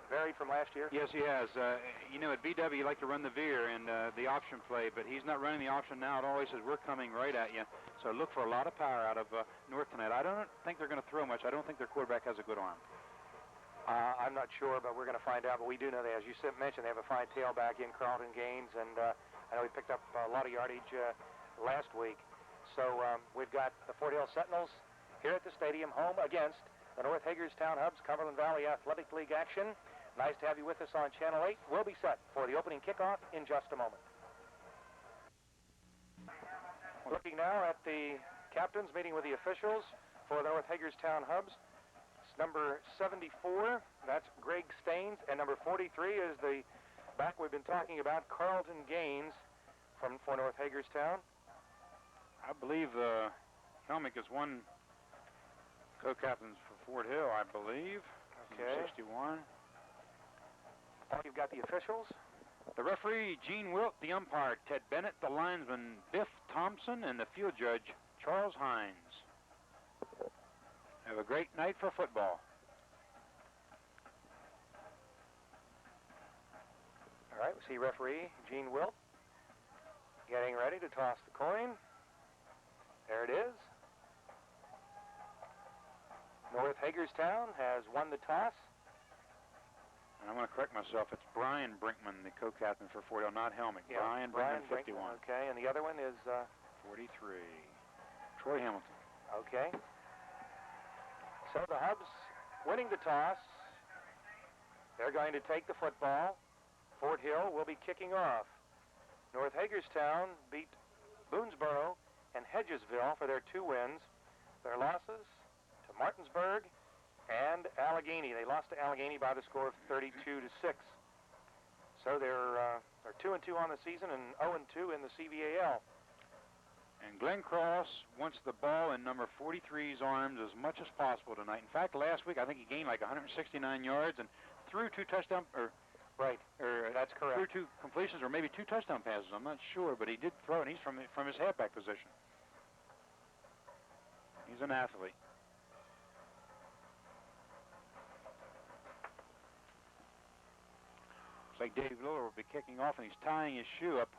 varied from last year? Yes, he has. You know, at BW, you like to run the veer and the option play, but he's not running the option now at all. He says, we're coming right at you. So look for a lot of power out of North tonight. I don't think they're going to throw much. I don't think their quarterback has a good arm. I'm not sure, but we're going to find out. But we do know that, as you mentioned, they have a fine tailback in Carlton Gaines, and I know he picked up a lot of yardage last week. So we've got the Fort Hill Sentinels here at the stadium, home against the North Hagerstown Hubs Cumberland Valley Athletic League action. Nice to have you with us on Channel 8. We'll be set for the opening kickoff in just a moment. Looking now at the captains meeting with the officials for the North Hagerstown Hubs. It's number 74, that's Greg Staines, and number 43 is the back we've been talking about, Carlton Gaines for North Hagerstown. I believe Helmick is one co-captains for Fort Hill, I believe. Okay. 61. You've got the officials. The referee, Gene Wilt, the umpire, Ted Bennett, the linesman, Biff Thompson, and the field judge, Charles Hines. Have a great night for football. All right, we see referee Gene Wilt getting ready to toss the coin. There it is. North Hagerstown has won the toss. And I'm going to correct myself. It's Brian Brinkman, the co-captain for Fort Hill, not Helmick. Yeah, Brian Brinkman, 51. Okay, and the other one is? 43. Troy Hamilton. Okay. So the Hubs winning the toss. They're going to take the football. Fort Hill will be kicking off. North Hagerstown beat Boonesboro and Hedgesville for their 2 wins. Their losses to Martinsburg and Allegheny. They lost to Allegheny by the score of 32-6. So they're 2-2 on the season and 0-2 in the CVAL. And Glenn Cross wants the ball in number 43's arms as much as possible tonight. In fact, last week I think he gained like 169 yards and threw 2 touchdowns. Right. That's correct. Threw 2 completions or maybe 2 touchdown passes. I'm not sure, but he did throw, and he's from his halfback position. He's an athlete. Looks like Dave Liller will be kicking off, and he's tying his shoe up.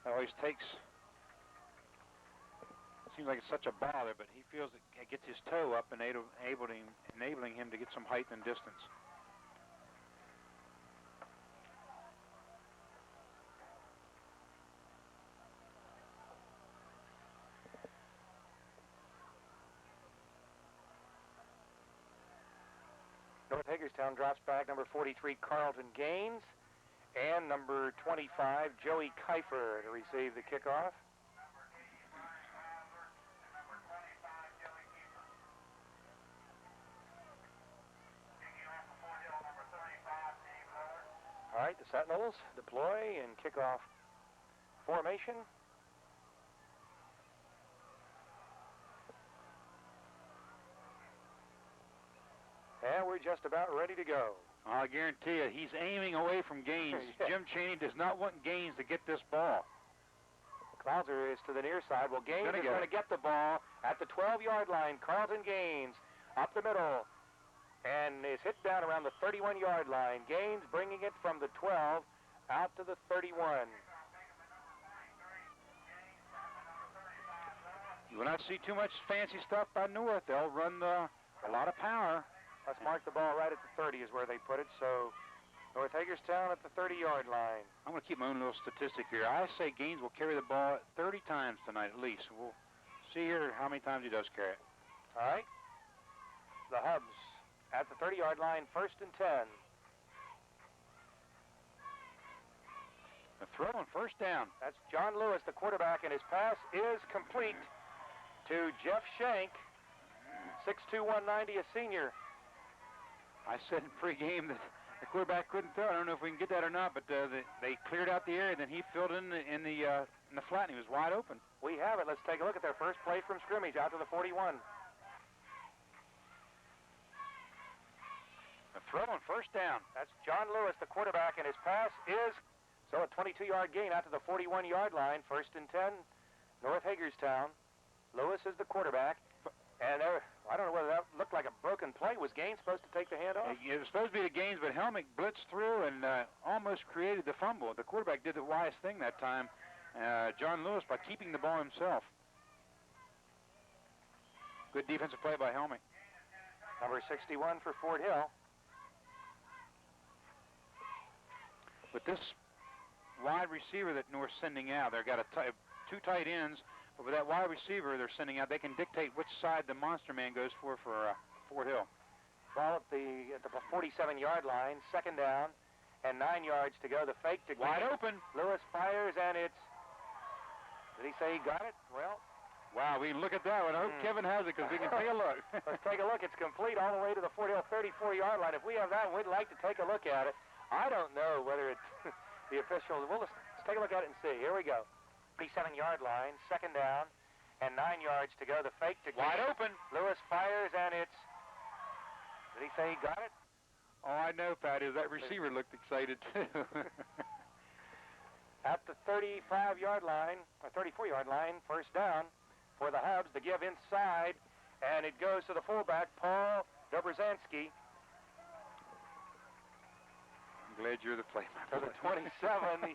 That always takes. Seems like it's such a bother, but he feels it gets his toe up and enabling him to get some height and distance. North Hagerstown drops back number 43, Carlton Gaines, and number 25, Joey Kiefer, to receive the kickoff. All right, the Sentinels deploy in kickoff formation. And we're just about ready to go. I guarantee you, he's aiming away from Gaines. Yeah. Jim Chaney does not want Gaines to get this ball. Clouser is to the near side. Well, Gaines is going to get the ball at the 12-yard line. Carlton Gaines up the middle and is hit down around the 31-yard line. Gaines bringing it from the 12 out to the 31. You will not see too much fancy stuff by North. They'll run a lot of power. Let's mark the ball right at the 30 is where they put it. So North Hagerstown at the 30-yard line. I'm going to keep my own little statistic here. I say Gaines will carry the ball 30 times tonight at least. We'll see here how many times he does carry it. All right. The Hubs at the 30-yard line, 1st and 10. The throw and 1st down. That's John Lewis, the quarterback, and his pass is complete to Jeff Shank, 6'2", 190, a senior. I said in pregame that the quarterback couldn't throw. I don't know if we can get that or not, but they cleared out the area, then he filled in the flat, and he was wide open. We have it. Let's take a look at their first play from scrimmage out to the 41. A throw and 1st down. That's John Lewis, the quarterback, and his pass is, so a 22-yard gain out to the 41-yard line, 1st and 10, North Hagerstown. Lewis is the quarterback, and I don't know whether that looked like a broken play. Was Gaines supposed to take the handoff? It was supposed to be the Gaines, but Helmick blitzed through and almost created the fumble. The quarterback did the wise thing that time, John Lewis, by keeping the ball himself. Good defensive play by Helmick. Number 61 for Fort Hill. With this wide receiver that North's sending out, they've got two tight ends. But with that wide receiver they're sending out, they can dictate which side the monster man goes for Fort Hill. Ball at the 47-yard line, second down, and 9 yards to go. The fake to wide open. Lewis fires, and it's... Did he say he got it? Well... Wow, we can look at that one. I hope Kevin has it, because we can take a look. Let's take a look. It's complete all the way to the Fort Hill 34-yard line. If we have that one, we'd like to take a look at it. I don't know whether it's the official... Well, let's take a look at it and see. Here we go. 37-yard line, second down, and 9 yards to go. The fake to wide open. Lewis fires, and it's... Did he say he got it? Oh, I know, Patty. That receiver looked excited, too. At the 35-yard line, or 34-yard line, first down for the Hubs. The give inside, and it goes to the fullback, Paul Dobrzansky. I'm glad you're the play-by-play. To the 27. He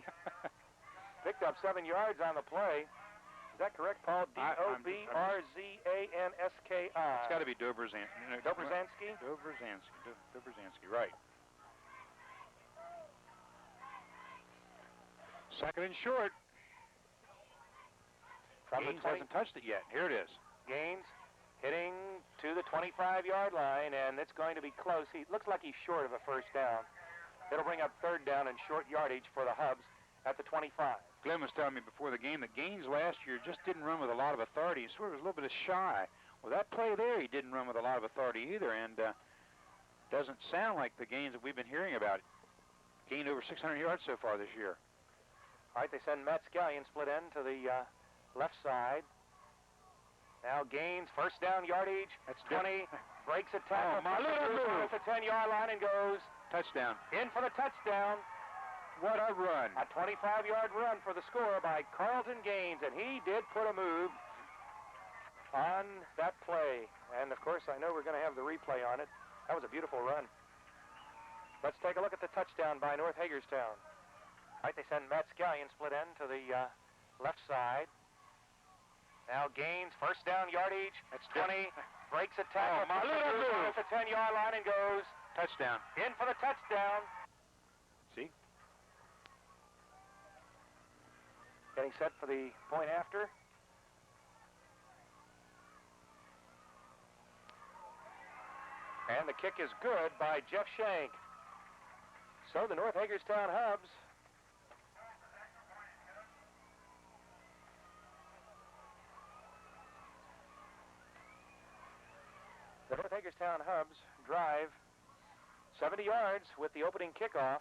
picked up 7 yards on the play. Is that correct, Paul? Dobrzansky. It's got to be Dobrzansky. Dobrzansky? Dobrzansky, right. Second and short. Gaines hasn't touched it yet. Here it is. Gaines hitting to the 25-yard line, and it's going to be close. He looks like he's short of a first down. It'll bring up third down and short yardage for the Hubs at the 25. Glenn was telling me before the game that Gaines last year just didn't run with a lot of authority. He sort of was a little bit shy. Well, that play there, he didn't run with a lot of authority either, and doesn't sound like the Gaines that we've been hearing about. Gained over 600 yards so far this year. All right, they send Matt Scallion split end to the left side. Now Gaines, first down yardage. That's 20. Breaks a tackle. At the 10-yard line and goes. Touchdown. In for the touchdown. What a run. A 25-yard run for the score by Carlton Gaines, and he did put a move on that play. And, of course, I know we're going to have the replay on it. That was a beautiful run. Let's take a look at the touchdown by North Hagerstown. All right, they send Matt Scallion split end to the left side. Now Gaines, first down yardage. That's 20. Breaks a tackle. At the 10-yard line and goes. Touchdown. In for the touchdown. See? Getting set for the point after. And the kick is good by Jeff Shank. So the North Hagerstown Hubs drive 70 yards with the opening kickoff,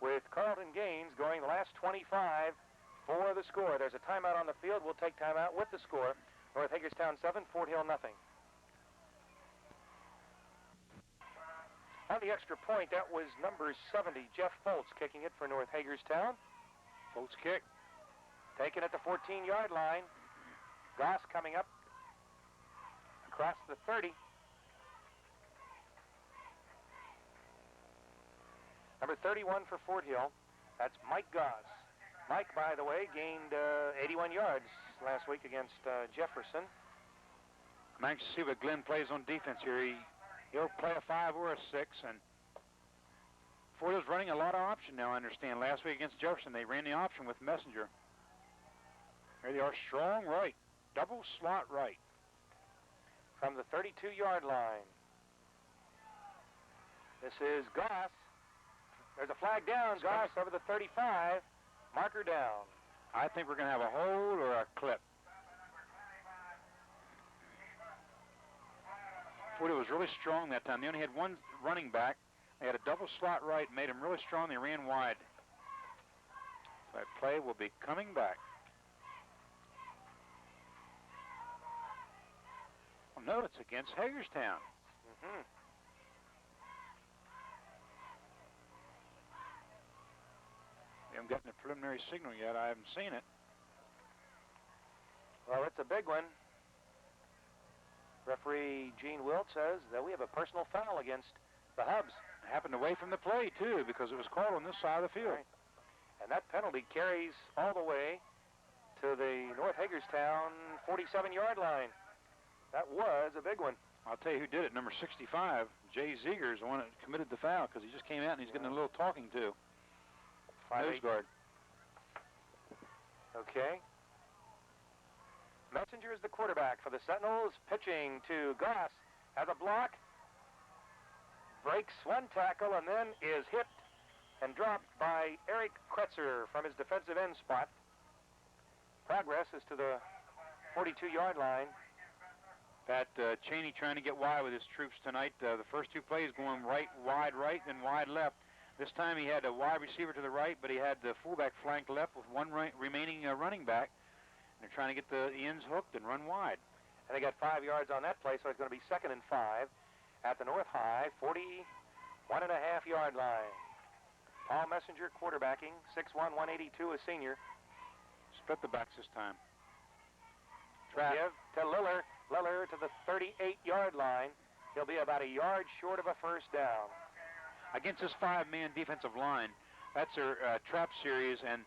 with Carlton Gaines going the last 25 for the score. There's a timeout on the field. We'll take timeout with the score. North Hagerstown 7, Fort Hill nothing. On the extra point, that was number 70, Jeff Foltz, kicking it for North Hagerstown. Foltz kick. Taken at the 14-yard line. Goss coming up across the 30. Number 31 for Fort Hill. That's Mike Goss. Mike, by the way, gained 81 yards last week against Jefferson. I'm anxious to see what Glenn plays on defense here. He'll play a 5 or a 6, and Fort Hill's running a lot of option now, I understand. Last week against Jefferson, they ran the option with Messenger. Here they are, strong right, double slot right. From the 32-yard line. This is Goss. There's a flag down. Goss over the 35. Marker down. I think we're going to have a hold or a clip. Fort Hill was really strong that time. They only had one running back. They had a double slot right, made them really strong. They ran wide. So that play will be coming back. Well, no, it's against Hagerstown. Mm-hmm. We haven't gotten a preliminary signal yet. I haven't seen it. Well, it's a big one. Referee Gene Wilt says that we have a personal foul against the Hubs. It happened away from the play, too, because it was called on this side of the field. Right. And that penalty carries all the way to the North Hagerstown 47-yard line. That was a big one. I'll tell you who did it. Number 65, Jay Ziegler, is the one that committed the foul because he just came out and he's getting a little talking to. Nose guard. Okay. Messenger is the quarterback for the Sentinels, pitching to Goss. Has a block. Breaks one tackle and then is hit and dropped by Eric Kretzer from his defensive end spot. Progress is to the 42-yard line. Pat Cheney trying to get wide with his troops tonight. The first two plays going wide right, then wide left. This time he had a wide receiver to the right, but he had the fullback flanked left with one remaining running back. And they're trying to get the ends hooked and run wide. And they got 5 yards on that play, so it's going to be 2nd and 5 at the North High 41.5-yard line. Paul Messenger quarterbacking, 6'1", 182, a senior. Split the backs this time. Trap. Give to Liller. Liller to the 38-yard line. He'll be about a yard short of a first down. Against this 5-man defensive line, that's their trap series, and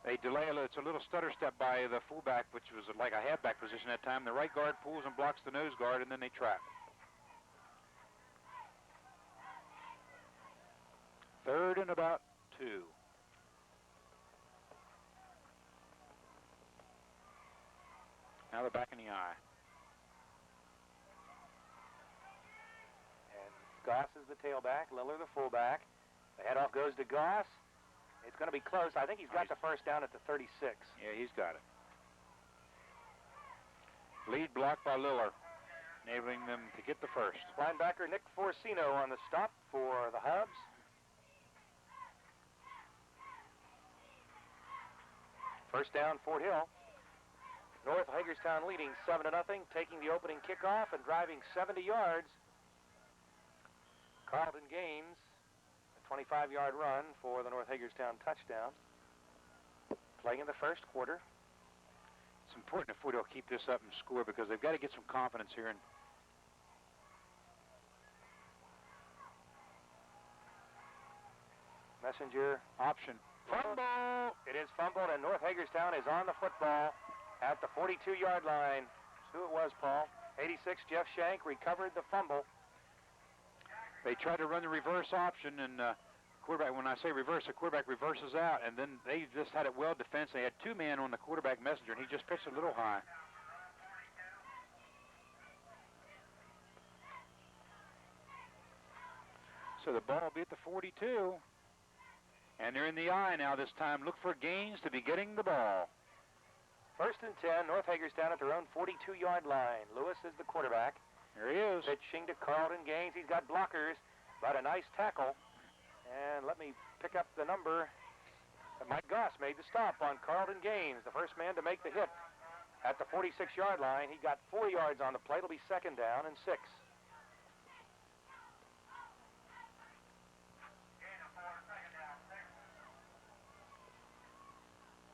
they delay it's a little stutter step by the fullback, which was like a halfback position that time. The right guard pulls and blocks the nose guard, and then they trap. 3rd and about 2. Now they're back in the eye. And Goss is the tailback, Liller the fullback. The handoff goes to Goss. It's going to be close. I think he's got the first down at the 36. Yeah, he's got it. Lead block by Liller, enabling them to get the first. Linebacker Nick Forcino on the stop for the Hubs. First down, Fort Hill. North Hagerstown leading 7-0, taking the opening kickoff and driving 70 yards. Carlton Gaines, a 25-yard run for the North Hagerstown touchdown. Playing in the first quarter. It's important if Fort Hill keep this up and score because they've got to get some confidence here. And Messenger option. Fumble! It is fumbled, and North Hagerstown is on the football at the 42-yard line. That's who it was, Paul. 86, Jeff Shank recovered the fumble. They tried to run the reverse option, and quarterback, when I say reverse, the quarterback reverses out, and then they just had it well defensed. They had 2 men on the quarterback Messenger, and he just pitched a little high. So the ball will be at the 42. And they're in the eye now this time. Look for Gaines to be getting the ball. 1st and 10, North Hagerstown at their own 42-yard line. Lewis is the quarterback. There he is. Pitching to Carlton Gaines. He's got blockers, but a nice tackle. And let me pick up the number. Mike Goss made the stop on Carlton Gaines, the first man to make the hit at the 46-yard line. He got 4 yards on the play. It'll be 2nd down and 6.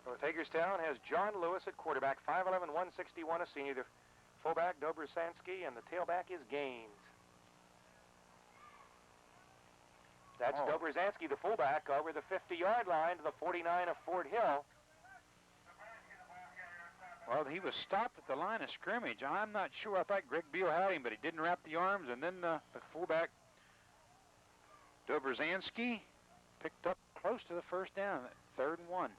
North Hagerstown has John Lewis at quarterback, 5'11", 161, a senior. The fullback, Dobrzansky, and the tailback is Gaines. That's Dobrzansky, the fullback, over the 50-yard line to the 49 of Fort Hill. Well, he was stopped at the line of scrimmage. I'm not sure. I thought Greg Beal had him, but he didn't wrap the arms, and then the fullback, Dobrzansky, picked up close to the first down, 3rd and 1.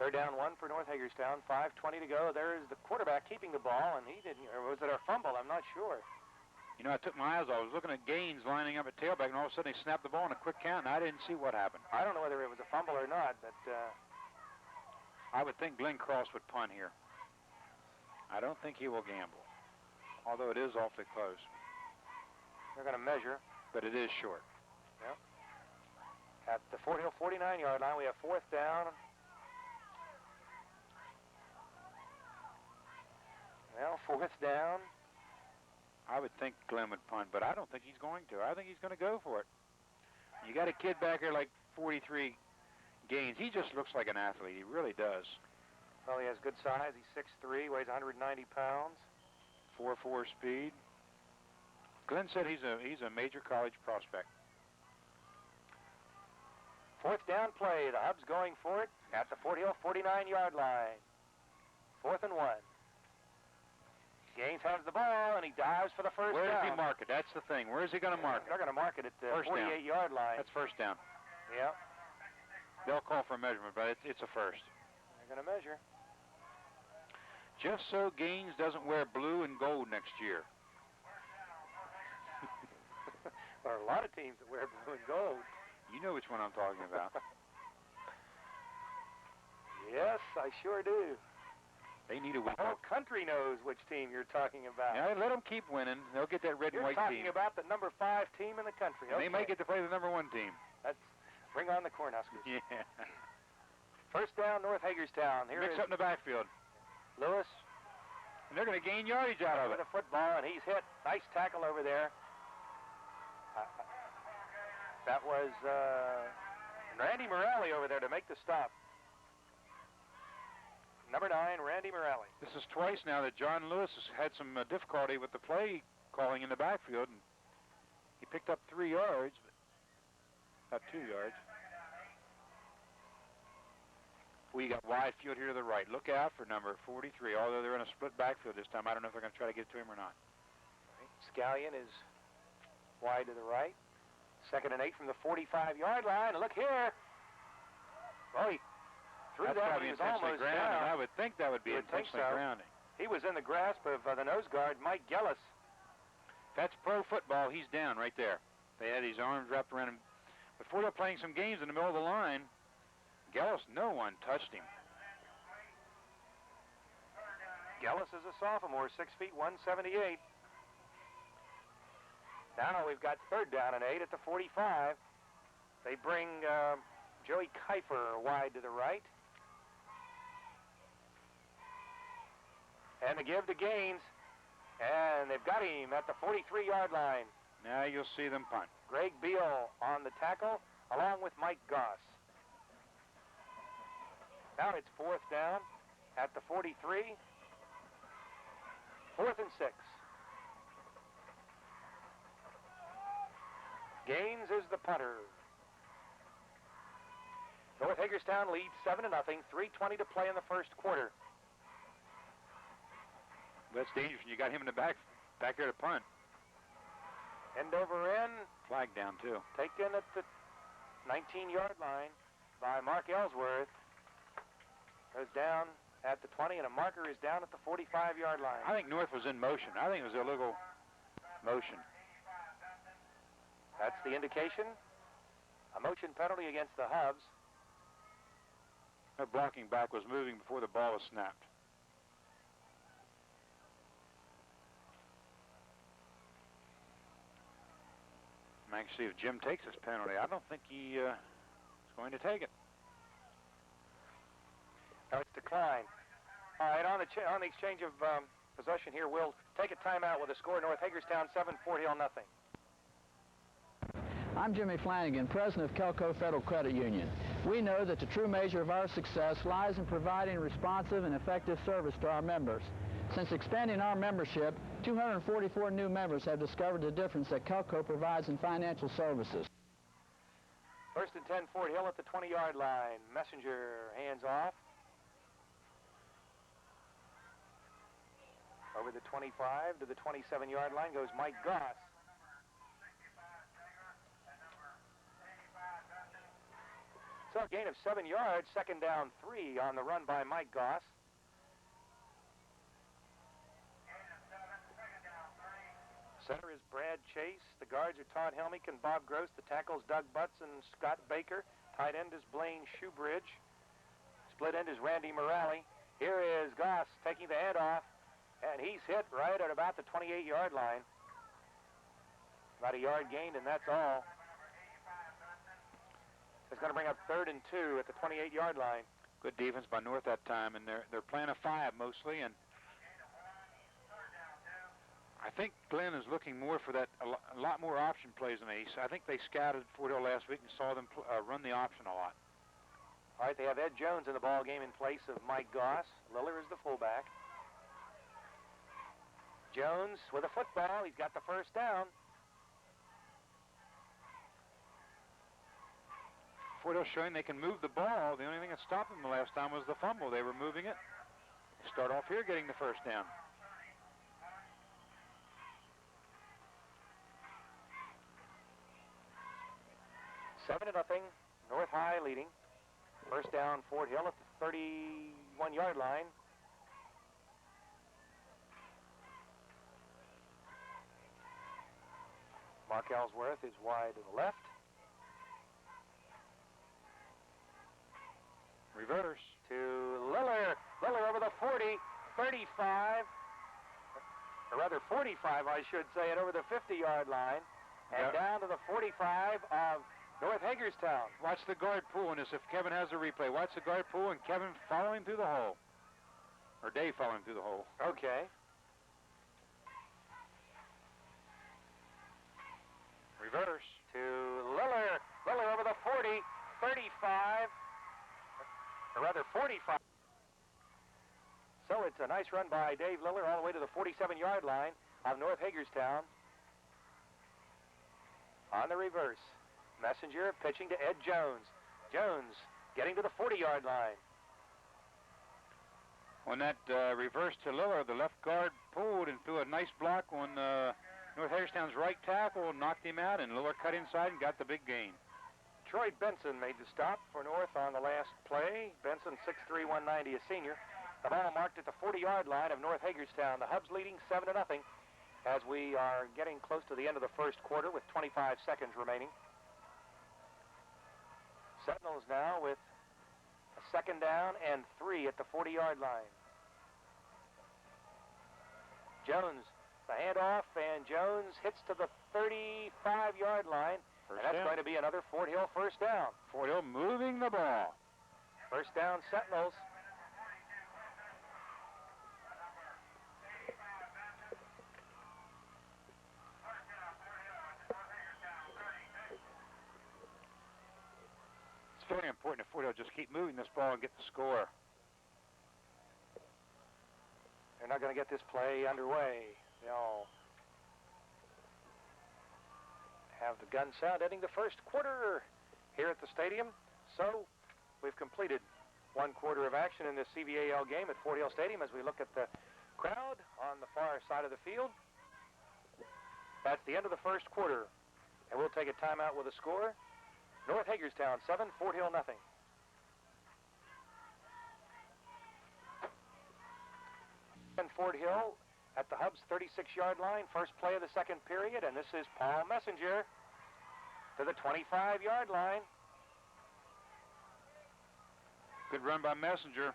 Third down 1 for North Hagerstown. 5:20 to go. There is the quarterback keeping the ball, and he didn't, or was it a fumble? I'm not sure. You know, I took my eyes off. I was looking at Gaines lining up at tailback, and all of a sudden he snapped the ball in a quick count, and I didn't see what happened. I don't know whether it was a fumble or not, but I would think Glenn Cross would punt here. I don't think he will gamble, although it is awfully close. They're going to measure. But it is short. Yep. At the Fort Hill 49-yard line, we have 4th down. Well, 4th down. I would think Glenn would punt, but I don't think he's going to. I think he's going to go for it. You got a kid back here like 43 Gaines. He just looks like an athlete. He really does. Well, he has good size. He's 6'3", weighs 190 pounds. 4.4 speed. Glenn said he's a major college prospect. Fourth down play. The Hubs going for it at the Fort Hill 49-yard line. 4th and 1. Gaines has the ball, and he dives for the first down. Where does he mark it? That's the thing. Where is he going to mark it? They're going to mark it at the 48-yard line. That's first down. Yeah. They'll call for a measurement, but it's a first. They're going to measure. Just so Gaines doesn't wear blue and gold next year. There are a lot of teams that wear blue and gold. You know which one I'm talking about. Yes, I sure do. They need a week. The whole country knows which team you're talking about. Yeah, let them keep winning. They'll get that red and white team. You're talking about the number 5 team in the country. Okay. They may get to play the number 1 team. Bring on the Cornhuskers. Yeah. First down, North Hagerstown. Here Mix up in the backfield. Lewis. And they're going to gain yardage out of it. The football, and he's hit. Nice tackle over there. That was Randy Morelli over there to make the stop. Number 9, Randy Morelli. This is twice now that John Lewis has had some difficulty with the play calling in the backfield, and he picked up 3 yards, but about 2 yards. We got wide field here to the right. Look out for number 43, although they're in a split backfield this time. I don't know if they're going to try to get to him or not. Scallion is wide to the right. 2nd and 8 from the 45-yard line. Look here. Well, he threw that when he was almost down. I would think that would be intentionally grounding. He was in the grasp of the nose guard, Mike Gellis. That's pro football. He's down right there. They had his arms wrapped around him. Before they're playing some games in the middle of the line, Gellis, no one touched him. Gellis is a sophomore, 6 feet 178. Now we've got 3rd down and 8 at the 45. They bring Joey Kiefer wide to the right. And the give to Gaines. And they've got him at the 43-yard line. Now you'll see them punt. Greg Beal on the tackle, along with Mike Goss. Now it's 4th down at the 43. 4th and 6. Gaines is the punter. North Hagerstown leads 7-0, 3:20 to play in the first quarter. That's dangerous. You got him in the back there to punt. End over end. Flag down, too. Taken at the 19-yard line by Mark Ellsworth. Goes down at the 20, and a marker is down at the 45-yard line. I think North was in motion. I think it was illegal motion. That's the indication. A motion penalty against the Hubs. That blocking back was moving before the ball was snapped. I can see if Jim takes this penalty. I don't think he is going to take it. No, it's declined. All right, on the exchange of possession here, we'll take a timeout with a score: North Hagerstown 7, Fort Hill 0. I'm Jimmy Flanagan, president of Kelco Federal Credit Union. We know that the true measure of our success lies in providing responsive and effective service to our members. Since expanding our membership, 244 new members have discovered the difference that Kelco provides in financial services. 1st and 10, Fort Hill at the 20-yard line. Messenger hands off. Over the 25 to the 27-yard line goes Mike Goss. So a gain of 7 yards, 2nd down 3 on the run by Mike Goss. Center is Brad Chase. The guards are Todd Helmick and Bob Gross. The tackles Doug Butts and Scott Baker. Tight end is Blaine Shoebridge. Split end is Randy Morelli. Here is Goss taking the handoff, and he's hit right at about the 28-yard line. About a yard gained, and that's all. It's going to bring up 3rd and 2 at the 28-yard line. Good defense by North that time, and they're playing a 5 mostly, and I think Glenn is looking more for that, a lot more option plays than Ace. I think they scouted Fort Hill last week and saw them run the option a lot. All right, they have Ed Jones in the ball game in place of Mike Goss. Liller is the fullback. Jones with a football. He's got the first down. Fort Hill showing they can move the ball. The only thing that stopped them the last time was the fumble. They were moving it. Start off here getting the first down. Seven to nothing. North High leading. First down, Fort Hill at the 31-yard line. Mark Ellsworth is wide to the left. Reverse. To Liller. Liller over the 40, 35. Or rather 45, I should say, and over the 50-yard line. And down to the 45 of North Hagerstown. Watch the guard pull in this if Kevin has a replay. Watch the guard pull and Kevin following through the hole. Or Dave following through the hole. Okay. Reverse. To Liller. Liller over the 40, 35. Or rather 45. So it's a nice run by Dave Liller all the way to the 47-yard line of North Hagerstown. On the reverse. Messenger pitching to Ed Jones. Jones getting to the 40-yard line. On that reverse to Liller, the left guard pulled and threw a nice block on North Hagerstown's right tackle, knocked him out, and Liller cut inside and got the big gain. Troy Benson made the stop for North on the last play. Benson, 6'3", 190, a senior. The ball marked at the 40-yard line of North Hagerstown. The Hubs leading 7 to nothing as we are getting close to the end of the first quarter with 25 seconds remaining. Sentinels now with a second down and 3 at the 40-yard line. Jones, the handoff, and Jones hits to the 35-yard line. And that's going to be another Fort Hill first down. Fort Hill moving the ball. First down, Sentinels. It's very important if Fort Hill just keep moving this ball and get the score. They're not going to get this play underway. They'll have the gun sound ending the first quarter here at the stadium. So we've completed one quarter of action in this CVAL game at Fort Hill Stadium as we look at the crowd on the far side of the field. That's the end of the first quarter, and we'll take a timeout with a score. North Hagerstown 7, Fort Hill nothing. And Fort Hill at the Hubs 36-yard line, first play of the second period, and this is Paul Messenger to the 25-yard line. Good run by Messenger.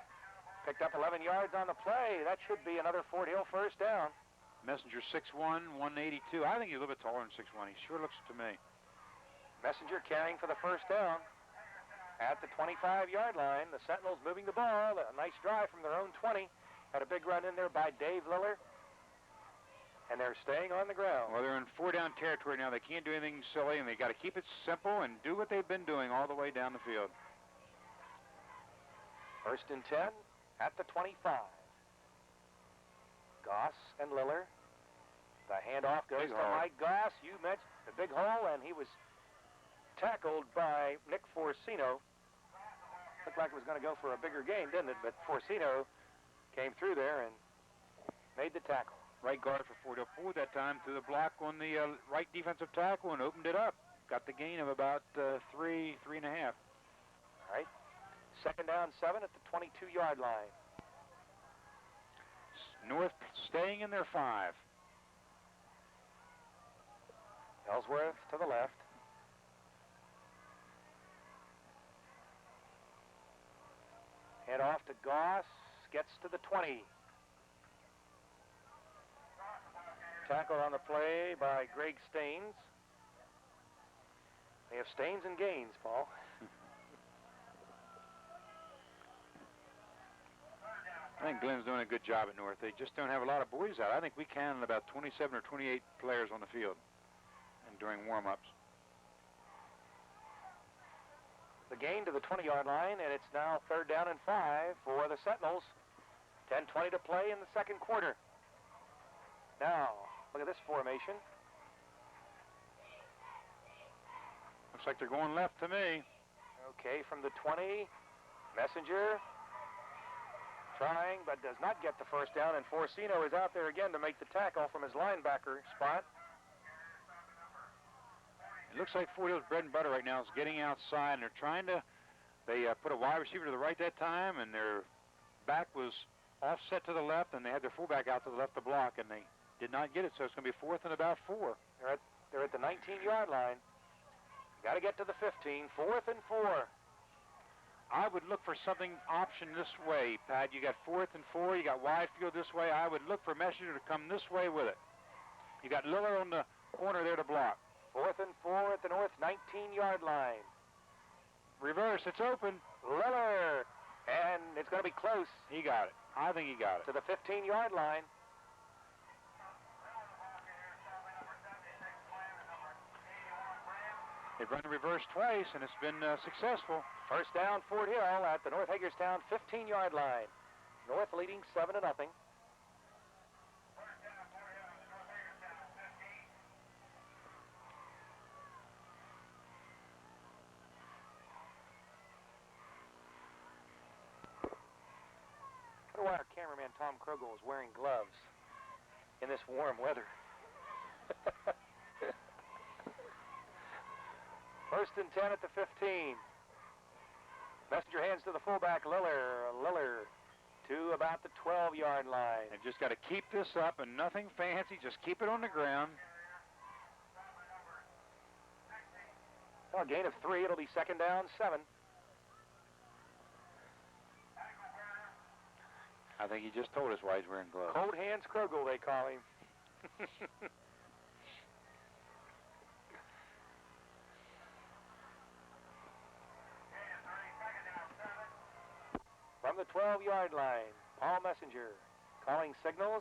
Picked up 11 yards on the play. That should be another Fort Hill first down. Messenger 6'1", 182. I think he's a little bit taller than 6'1". He sure looks to me. Messenger carrying for the first down at the 25-yard line. The Sentinels moving the ball. A nice drive from their own 20. Had a big run in there by Dave Liller. And they're staying on the ground. Well, they're in 4-down territory now. They can't do anything silly, and they got to keep it simple and do what they've been doing all the way down the field. First and 10 at the 25. Goss and Liller. The handoff goes to Mike Goss. You mentioned the big hole, and he was tackled by Nick Forcino. Looked like it was going to go for a bigger gain, didn't it? But Forcino came through there and made the tackle. Right guard for Fort Hill pulled that time through the block on the right defensive tackle and opened it up. Got the gain of about 3.5. All right. Second down, 7 at the 22-yard line. North staying in their 5. Ellsworth to the left. Head off to Goss. Gets to the 20. Tackle on the play by Greg Staines. They have Staines and Gaines, Paul. I think Glenn's doing a good job at North. They just don't have a lot of boys out. I think we counted about 27 or 28 players on the field and during warm-ups. the gain to the 20-yard line, and it's now 3rd down and 5 for the Sentinels. 10:20 to play in the second quarter. Now, look at this formation. Looks like they're going left to me. Okay, from the 20, Messenger trying, but does not get the first down, and Forcino is out there again to make the tackle from his linebacker spot. It looks like Fort Hill's bread and butter right now is getting outside, and they're trying to, they put a wide receiver to the right that time, and their back was offset to the left, and they had their fullback out to the left to block, and they did not get it, so it's going to be 4th and about 4. They're at the 19-yard line. Got to get to the 15, 4th and 4. I would look for something option this way, Pat. You got 4th and 4. You got wide field this way. I would look for Messenger to come this way with it. You got Liller on the corner there to block. 4th and 4 at the North 19-yard line. Reverse. It's open. Liller. And it's going to be close. He got it. I think he got it. To the 15-yard line. They've run the reverse twice, and it's been successful. First down, Fort Hill at the North Hagerstown 15-yard line. North leading 7-0. I wonder why our cameraman Tom Krogel is wearing gloves in this warm weather. 1st and 10 at the 15. Messenger hands to the fullback, Liller. Liller to about the 12-yard line. They've just got to keep this up and nothing fancy. Just keep it on the ground. Well, a gain of 3. It'll be 2nd down, 7. I think he just told us why he's wearing gloves. Cold Hands Krogel, they call him. From the 12-yard line, Paul Messenger calling signals.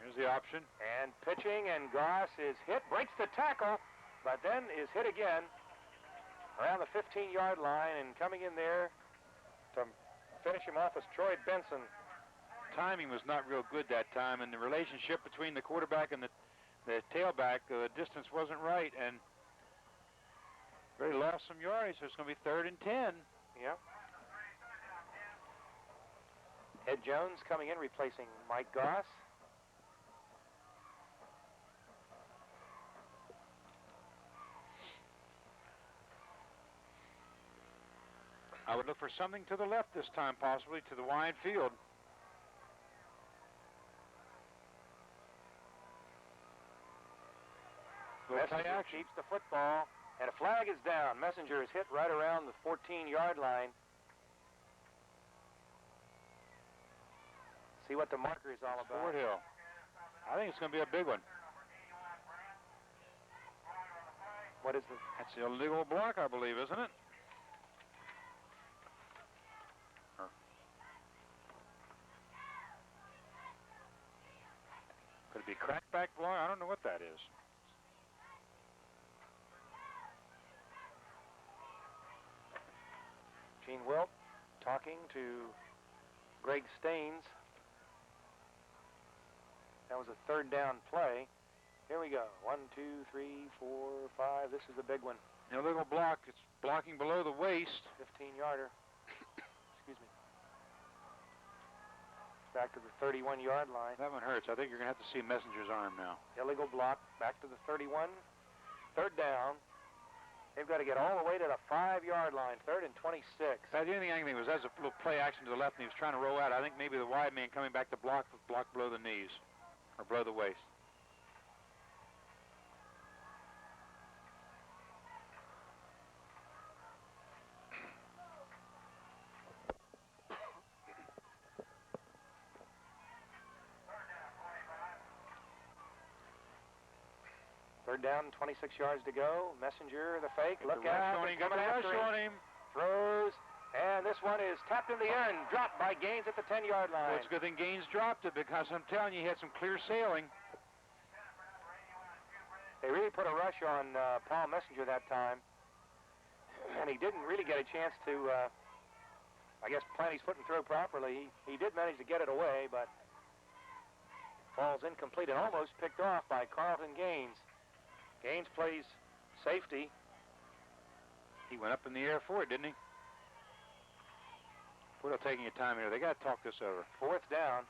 Here's the option. And pitching, and Goss is hit, breaks the tackle, but then is hit again around the 15-yard line, and coming in there to finish him off is Troy Benson. Timing was not real good that time, and the relationship between the quarterback and the tailback, the distance wasn't right, and really lost some yardage, so it's going to be 3rd and 10. Yeah. Ed Jones coming in, replacing Mike Goss. I would look for something to the left this time, possibly to the wide field. Messenger keeps the football, and a flag is down. Messenger is hit right around the 14-yard line. See what the marker is all about. Fort Hill. I think it's going to be a big one. What is this? That's the illegal block, I believe, isn't it? Could it be crackback block? I don't know what that is. Gene Wilt talking to Greg Staines. That was a 3rd down play. Here we go. 1, 2, 3, 4, 5. This is the big one. Illegal block. It's blocking below the waist. 15-yarder. Excuse me. Back to the 31-yard line. That one hurts. I think you're going to have to see Messenger's arm now. Illegal block. Back to the 31. 3rd down. They've got to get all the way to the 5-yard line. 3rd and 26. The only thing I think was that's a little play action to the left, and he was trying to roll out. I think maybe the wide man coming back to block below the knees or below the waist. Third down, 26 yards to go. Messenger, the fake. Look out. out. Got a rush on him. Throws. And this one is tapped in the air and dropped by Gaines at the 10-yard line. Well, it's a good thing Gaines dropped it, because I'm telling you, he had some clear sailing. They really put a rush on Paul Messenger that time. and he didn't really get a chance to, I guess, plant his foot and throw properly. He did manage to get it away, but falls incomplete and almost picked off by Carlton Gaines. Gaines plays safety. He went up in the air for it, didn't he? We're taking a time here. They got to talk this over. 4th down.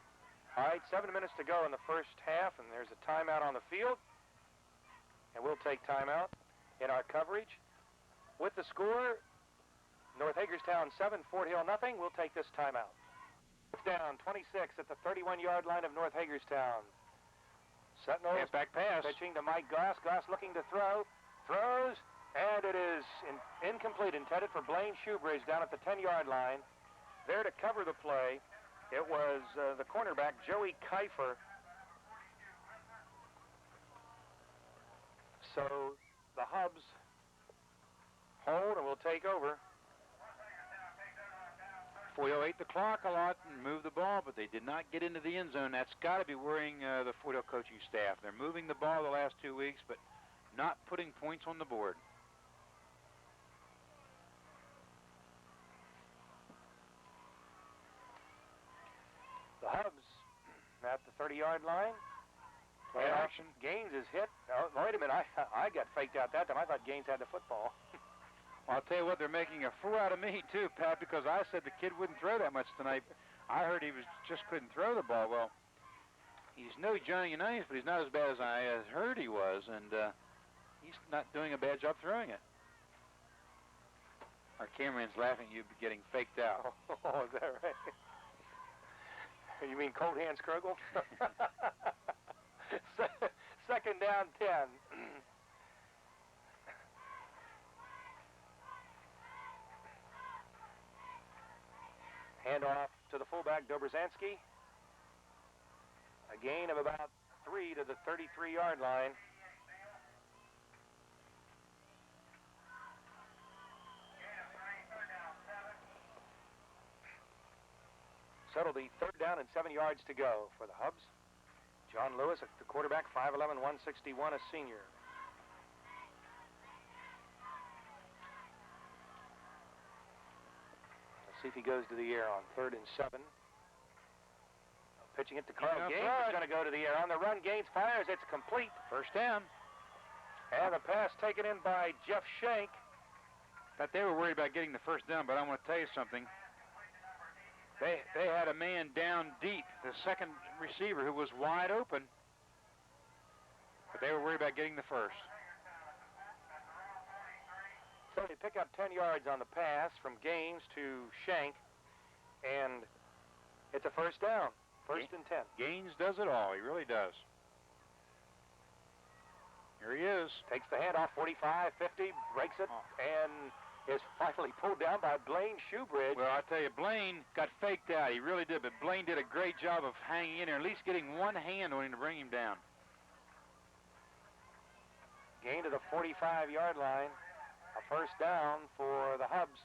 All right, 7 minutes to go in the first half, and there's a timeout on the field. And we'll take timeout in our coverage. With the score, North Hagerstown 7, Fort Hill nothing. We'll take this timeout. Down 26 at the 31-yard line of North Hagerstown. Sentinel back pass. Pitching to Mike Goss. Goss looking to throw. Throws, and it is incomplete, intended for Blaine Shoebridge down at the 10-yard line. There to cover the play, it was the cornerback, Joey Kiefer. So the Hubs hold and will take over. Fort Hill ate the clock a lot and moved the ball, but they did not get into the end zone. That's got to be worrying the Fort Hill coaching staff. They're moving the ball the last 2 weeks, but not putting points on the board. The Hubs at the 30-yard line. Play action. Gaines is hit. Oh, wait a minute. I got faked out that time. I thought Gaines had the football. Well, I'll tell you what, they're making a fool out of me, too, Pat, because I said the kid wouldn't throw that much tonight. I heard he just couldn't throw the ball. Well, he's no Johnny Unitas, but he's not as bad as I heard he was, and he's not doing a bad job throwing it. Our cameraman's laughing at you getting faked out. Oh, is that right? You mean Cold Hands Krogel? 2nd down, 10. Handoff to the fullback, Dobrzanski. A gain of about 3 to the 33-yard line. So it'll be 3rd down and 7 yards to go for the Hubs. John Lewis at the quarterback, 5'11", 161, a senior. Let's see if he goes to the air on 3rd and 7. Pitching it to Carl Gaines. He's going to go to the air. On the run, Gaines fires. It's complete. 1st down. And the pass taken in by Jeff Shank. But they were worried about getting the 1st down, but I want to tell you something. They had a man down deep, the second receiver, who was wide open. But they were worried about getting the 1st. So they pick up 10 yards on the pass from Gaines to Shank, and it's a 1st down, 1st and 10. Gaines does it all. He really does. Here he is. Takes the handoff, 45, 50, breaks it, and is finally pulled down by Blaine Shoebridge. Well, I tell you, Blaine got faked out. He really did, but Blaine did a great job of hanging in there, at least getting one hand on him to bring him down. Gain to the 45-yard line. A 1st down for the Hubs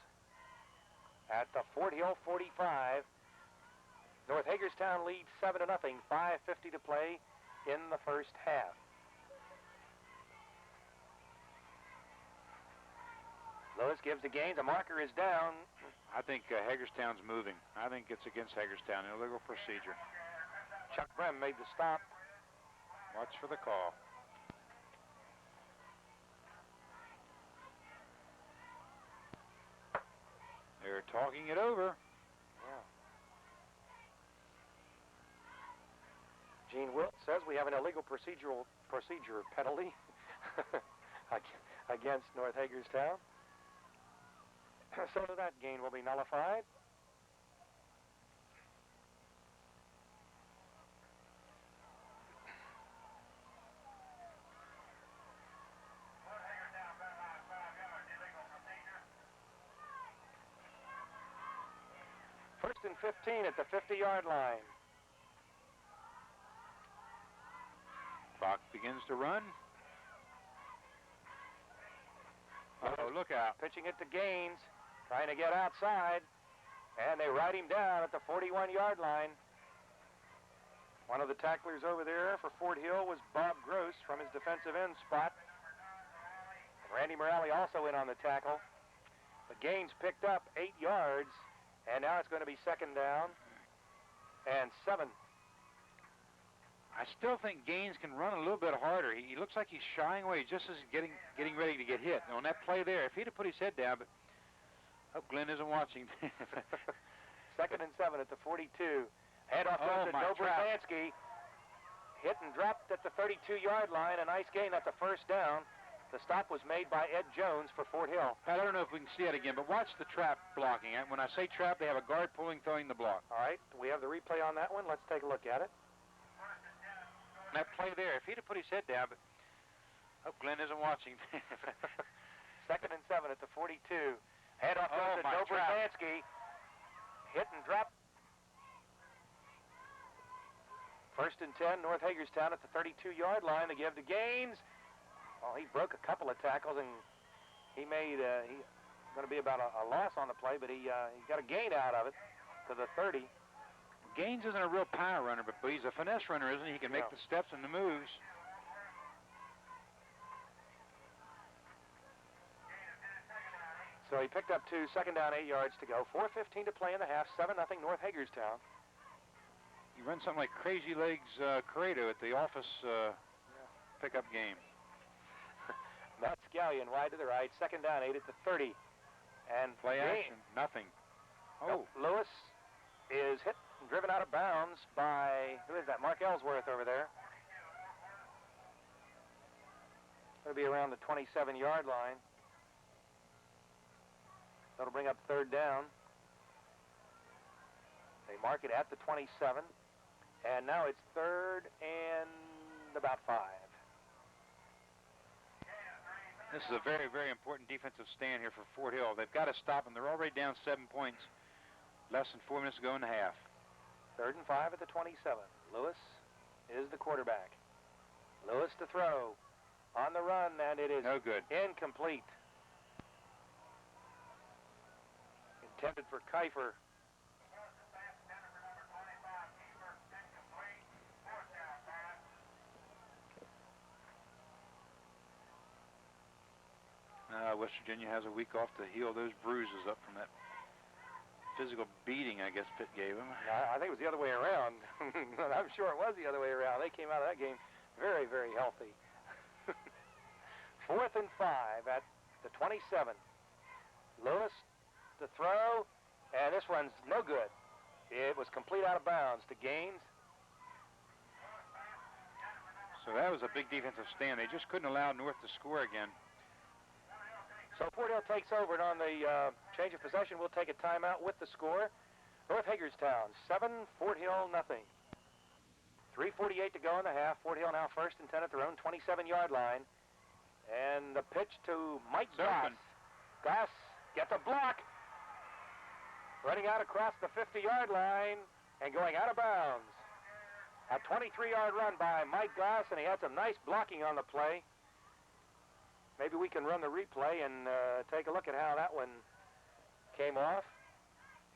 at the Fort Hill 45. North Hagerstown leads 7-0, 5:50 to play in the first half. Lewis gives the Gaines. A marker is down. I think Hagerstown's moving. I think it's against Hagerstown. Illegal procedure. Chuck Brem made the stop. Watch for the call. They're talking it over. Yeah. Gene Wilt says we have an illegal procedure penalty against North Hagerstown. So that gain will be nullified. First and 15 at the 50-yard line. Clock begins to run. Uh-oh, look out. Pitching it to Gaines, trying to get outside, and they ride him down at the 41-yard line. One of the tacklers over there for Fort Hill was Bob Gross from his defensive end spot. Randy Morale also in on the tackle. But Gaines picked up 8 yards, and now it's going to be 2nd down and 7. I still think Gaines can run a little bit harder. He looks like he's shying away just as he's getting ready to get hit. And on that play there, if he'd have put his head down, but hope Glenn isn't watching. 2nd and 7 at the 42. Head off to Dobrzansky. Hit and dropped at the 32-yard line. A nice gain. That's a 1st down. The stop was made by Ed Jones for Fort Hill. I don't know if we can see it again, but watch the trap blocking. When I say trap, they have a guard throwing the block. All right, we have the replay on that one. Let's take a look at it. That play there, if he'd have put his head down, but hope Glenn isn't watching. 2nd and 7 at the 42. Head off to Dobrzansky. Hit and drop. 1st and 10, North Hagerstown at the 32-yard line. They give to Gaines. Well, he broke a couple of tackles, and he made going to be about a loss on the play, but he got a gain out of it to the 30. Gaines isn't a real power runner, but he's a finesse runner, isn't he? He can make the steps and the moves. So he picked up 2, 2nd down, 8 yards to go. 4:15 to play in the half. 7-0 North Hagerstown. He runs something like Crazy Legs Corrado at the office pickup game. Matt Scallion wide to the right. 2nd down, 8 at the 30. And play action, nothing. Oh. Lewis is hit and driven out of bounds by, who is that? Mark Ellsworth over there. It'll be around the 27-yard line. That'll bring up 3rd down. They mark it at the 27. And now it's 3rd and about 5. This is a very, very important defensive stand here for Fort Hill. They've got to stop them. They're already down 7 points. Less than 4 minutes to go in the half. 3rd and 5 at the 27. Lewis is the quarterback. Lewis to throw. On the run, and it is no good. Incomplete. Intended for Kiefer. West Virginia has a week off to heal those bruises up from that physical beating, I guess, Pitt gave him. I think it was the other way around. I'm sure it was the other way around. They came out of that game very, very healthy. 4th and 5 at the 27. Lewis to throw, and this one's no good. It was complete out of bounds to Gaines. So that was a big defensive stand. They just couldn't allow North to score again. So Fort Hill takes over, and on the change of possession, we'll take a timeout with the score. North Hagerstown, 7, Fort Hill, nothing. 3:48 to go in the half. Fort Hill now 1st and 10 at their own 27-yard line. And the pitch to Mike Goss. Goss gets a block. Running out across the 50-yard line and going out of bounds. A 23-yard run by Mike Goss, and he had some nice blocking on the play. Maybe we can run the replay and take a look at how that one came off.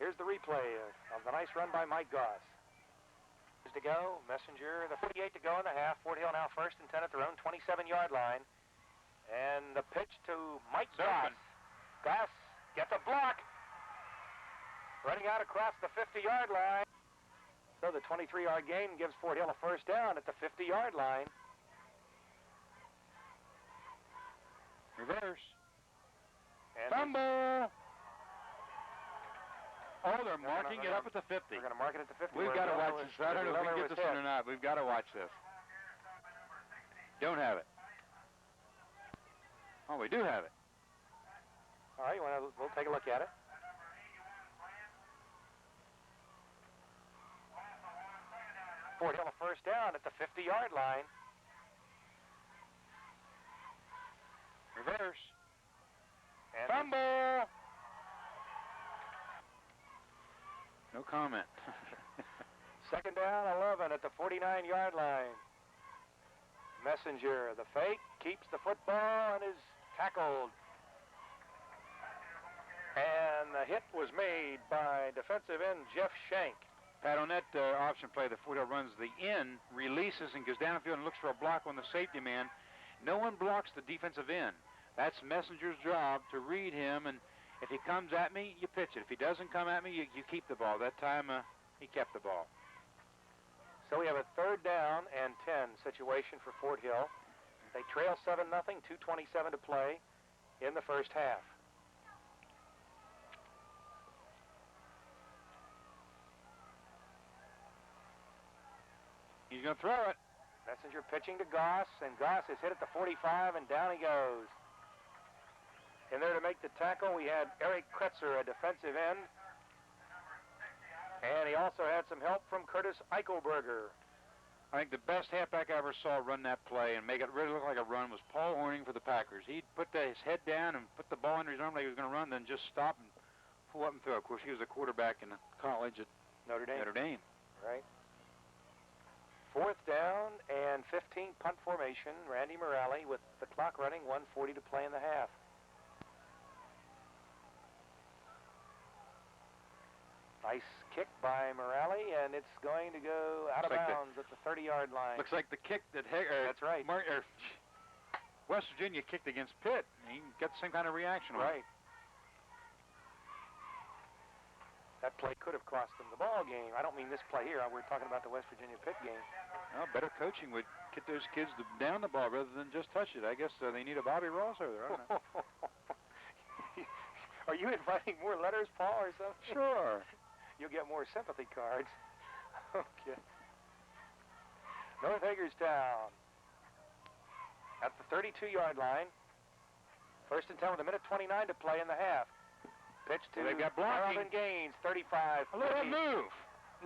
Here's the replay of the nice run by Mike Goss. To go, Messenger, the 48 to go in the half. Fort Hill now 1st and 10 at their own 27-yard line. And the pitch to Mike Goss. Goss gets a block. Running out across the 50-yard line. So the 23-yard gain gives Fort Hill a 1st down at the 50-yard line. Reverse. And fumble. Oh, they're marking it up at the 50. They're going to mark it at the 50. We've got to watch this. I don't know if we can get this one or not. We've got to watch this. Don't have it. Oh, we do have it. All right, we'll take a look at it. Fort Hill a 1st down at the 50-yard line. Reverse. And fumble. No comment. 2nd down, 11 at the 49-yard line. Messenger, the fake, keeps the football and is tackled. And the hit was made by defensive end Jeff Shank. Pat, on that option play, the Fort Hill runs the in, releases, and goes downfield and looks for a block on the safety man. No one blocks the defensive end. That's Messenger's job to read him, and If he comes at me, you pitch it. If he doesn't come at me, you keep the ball. That time, he kept the ball. So we have a 3rd down and 10 situation for Fort Hill. They trail 7-0, 2:27 to play in the first half. He's going to throw it. Messenger pitching to Goss, and Goss is hit at the 45, and down he goes. In there to make the tackle, we had Eric Kretzer, a defensive end. And he also had some help from Curtis Eichelberger. I think the best halfback I ever saw run that play and make it really look like a run was Paul Horning for the Packers. He'd put his head down and put the ball under his arm like he was going to run, then just stop and pull up and throw. Of course, he was a quarterback in college at Notre Dame. Right. 4th down and 15, punt formation. Randy Morale with the clock running, 1:40 to play in the half. Nice kick by Morale, and it's going to go out of bounds at the 30-yard line. Looks like the kick that That's right. West Virginia kicked against Pitt. He got the same kind of reaction. Right. That play could have cost them the ball game. I don't mean this play here. We're talking about the West Virginia Pitt game. Well, better coaching would get those kids down the ball rather than just touch it. I guess they need a Bobby Ross over there. I don't know. Are you inviting more letters, Paul, or something? Sure. You'll get more sympathy cards. Okay. North Hagerstown at the 32-yard line. 1st and 10 with 1:29 to play in the half. Pitch to Carlton Gaines, 35. Look at that move.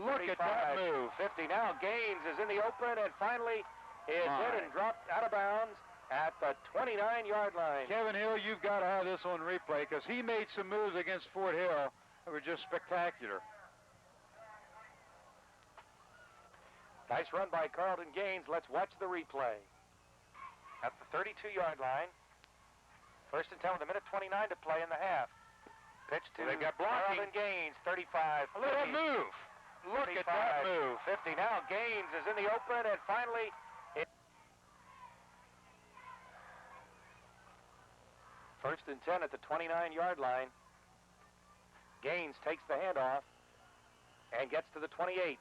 Look at that move. 50. Now Gaines is in the open, and finally it's hit and dropped out of bounds at the 29-yard line. Kevin Hill, you've got to have this on replay because he made some moves against Fort Hill that were just spectacular. Nice run by Carlton Gaines. Let's watch the replay. At the 32-yard line. 1st and 10 with 1:29 to play in the half. Pitch to Carlton Gaines, 35. Look at that move. Look at that move. 50. Now Gaines is in the open, and finally it. 1st and 10 at the 29-yard line. Gaines takes the handoff and gets to the 28.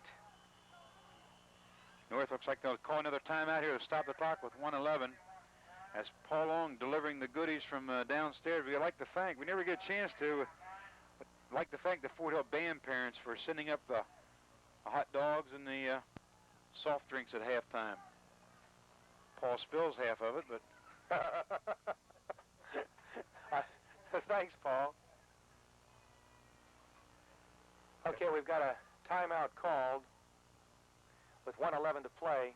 North looks like they'll call another timeout here to stop the clock with 1:11. As Paul Long delivering the goodies from downstairs. We'd like to thank, we never get a chance to, but I'd like to thank the Fort Hill band parents for sending up the hot dogs and the soft drinks at halftime. Paul spills half of it, but... Thanks, Paul. Okay, we've got a timeout called with 1:11 to play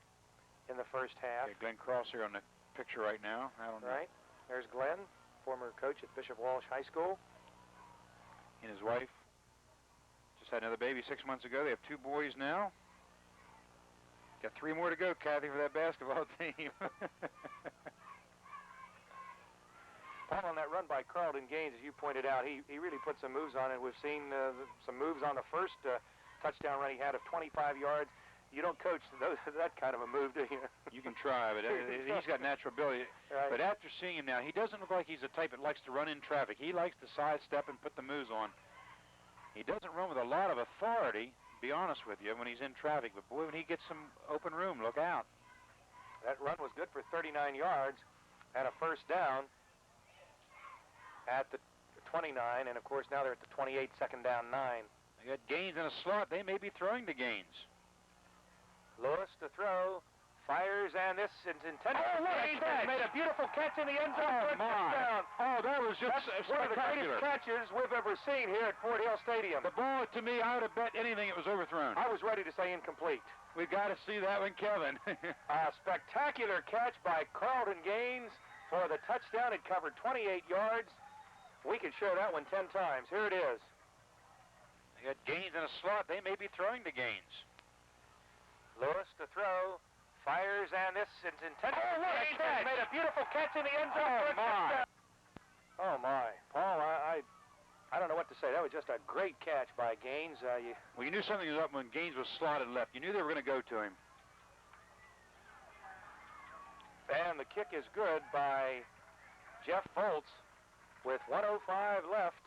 in the first half. Okay, Glenn Cross here on the picture right now. I don't know. Right. There's Glenn, former coach at Bishop Walsh High School. And his wife just had another baby 6 months ago. They have 2 boys now. Got 3 more to go, Kathy, for that basketball team. Paul, on that run by Carlton Gaines, as you pointed out, he really put some moves on it. We've seen some moves on the first touchdown run he had of 25 yards. You don't coach that kind of a move, do you? You can try, but he's got natural ability. Right. But after seeing him now, he doesn't look like he's the type that likes to run in traffic. He likes to sidestep and put the moves on. He doesn't run with a lot of authority, to be honest with you, when he's in traffic. But boy, when he gets some open room, look out. That run was good for 39 yards and a first down at the 29. And, of course, now they're at the 28, 2nd down, 9. They got Gaines in a slot. They may be throwing to Gaines. Lewis to throw, fires, and this is intended. Oh, what a catch! Made a beautiful catch in the end zone for a touchdown. Oh, that was just one of the greatest catches we've ever seen here at Fort Hill Stadium. The ball, to me, I would have bet anything it was overthrown. I was ready to say incomplete. We've got to see that one, Kevin. A spectacular catch by Carlton Gaines for the touchdown. It covered 28 yards. We could show that one 10 times. Here it is. They got Gaines in a slot. They may be throwing to Gaines. Lewis to throw, fires, and this is intended. Oh, what a catch! Made a beautiful catch in the end zone. Oh, my. Oh, my. Paul, I don't know what to say. That was just a great catch by Gaines. Well, you knew something was up when Gaines was slotted left. You knew they were going to go to him. And the kick is good by Jeff Foltz with 1:05 left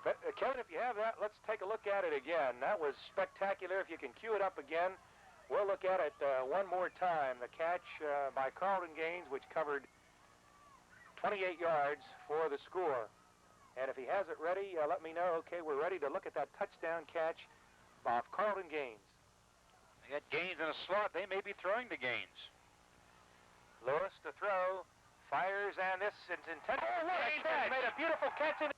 But, Kevin, if you have that, let's take a look at it again. That was spectacular. If you can cue it up again, we'll look at it one more time. The catch by Carlton Gaines, which covered 28 yards for the score. And if he has it ready, let me know. Okay, we're ready to look at that touchdown catch by Carlton Gaines. They got Gaines in a slot. They may be throwing to Gaines. Lewis to throw, fires, and this is intended. Oh, what a catch! Made a beautiful catch.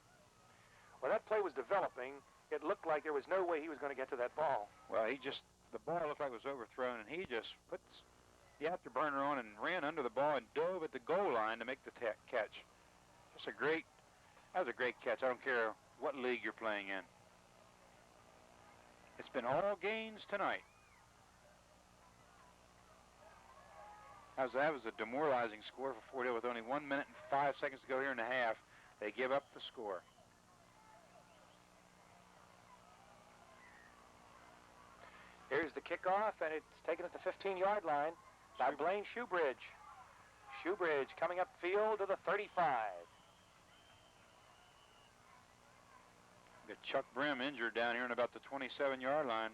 Well, that play was developing. It looked like there was no way he was going to get to that ball. Well, the ball looked like it was overthrown, and he just put the afterburner on and ran under the ball and dove at the goal line to make the catch. That was a great catch. I don't care what league you're playing in. It's been all Gaines tonight. That was a demoralizing score for Fort Hill with only 1 minute and 5 seconds to go here in the half. They give up the score. Here's the kickoff, and it's taken at the 15-yard line by Blaine Shoebridge. Shoebridge coming up field to the 35. Got Chuck Brim injured down here in about the 27-yard line.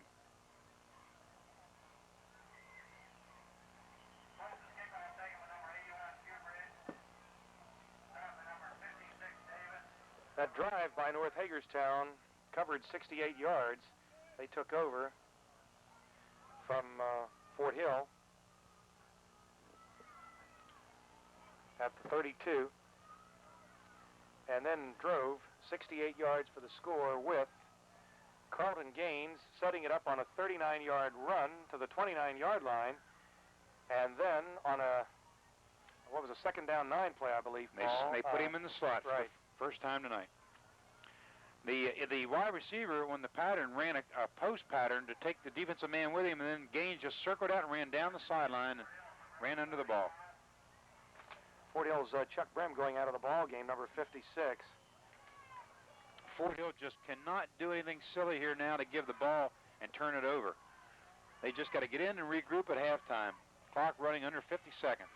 That drive by North Hagerstown covered 68 yards. They took over from Fort Hill at the 32, and then drove 68 yards for the score with Carlton Gaines setting it up on a 39-yard run to the 29-yard line, and then on a second down 9 play, I believe. They put him in the slot right. For the first time tonight. The wide receiver, when the pattern ran a post pattern to take the defensive man with him, and then Gaines just circled out and ran down the sideline and ran under the ball. Fort Hill's Chuck Brim going out of the ball game, number 56. Fort Hill just cannot do anything silly here now to give the ball and turn it over. They just got to get in and regroup at halftime. Clock running under 50 seconds.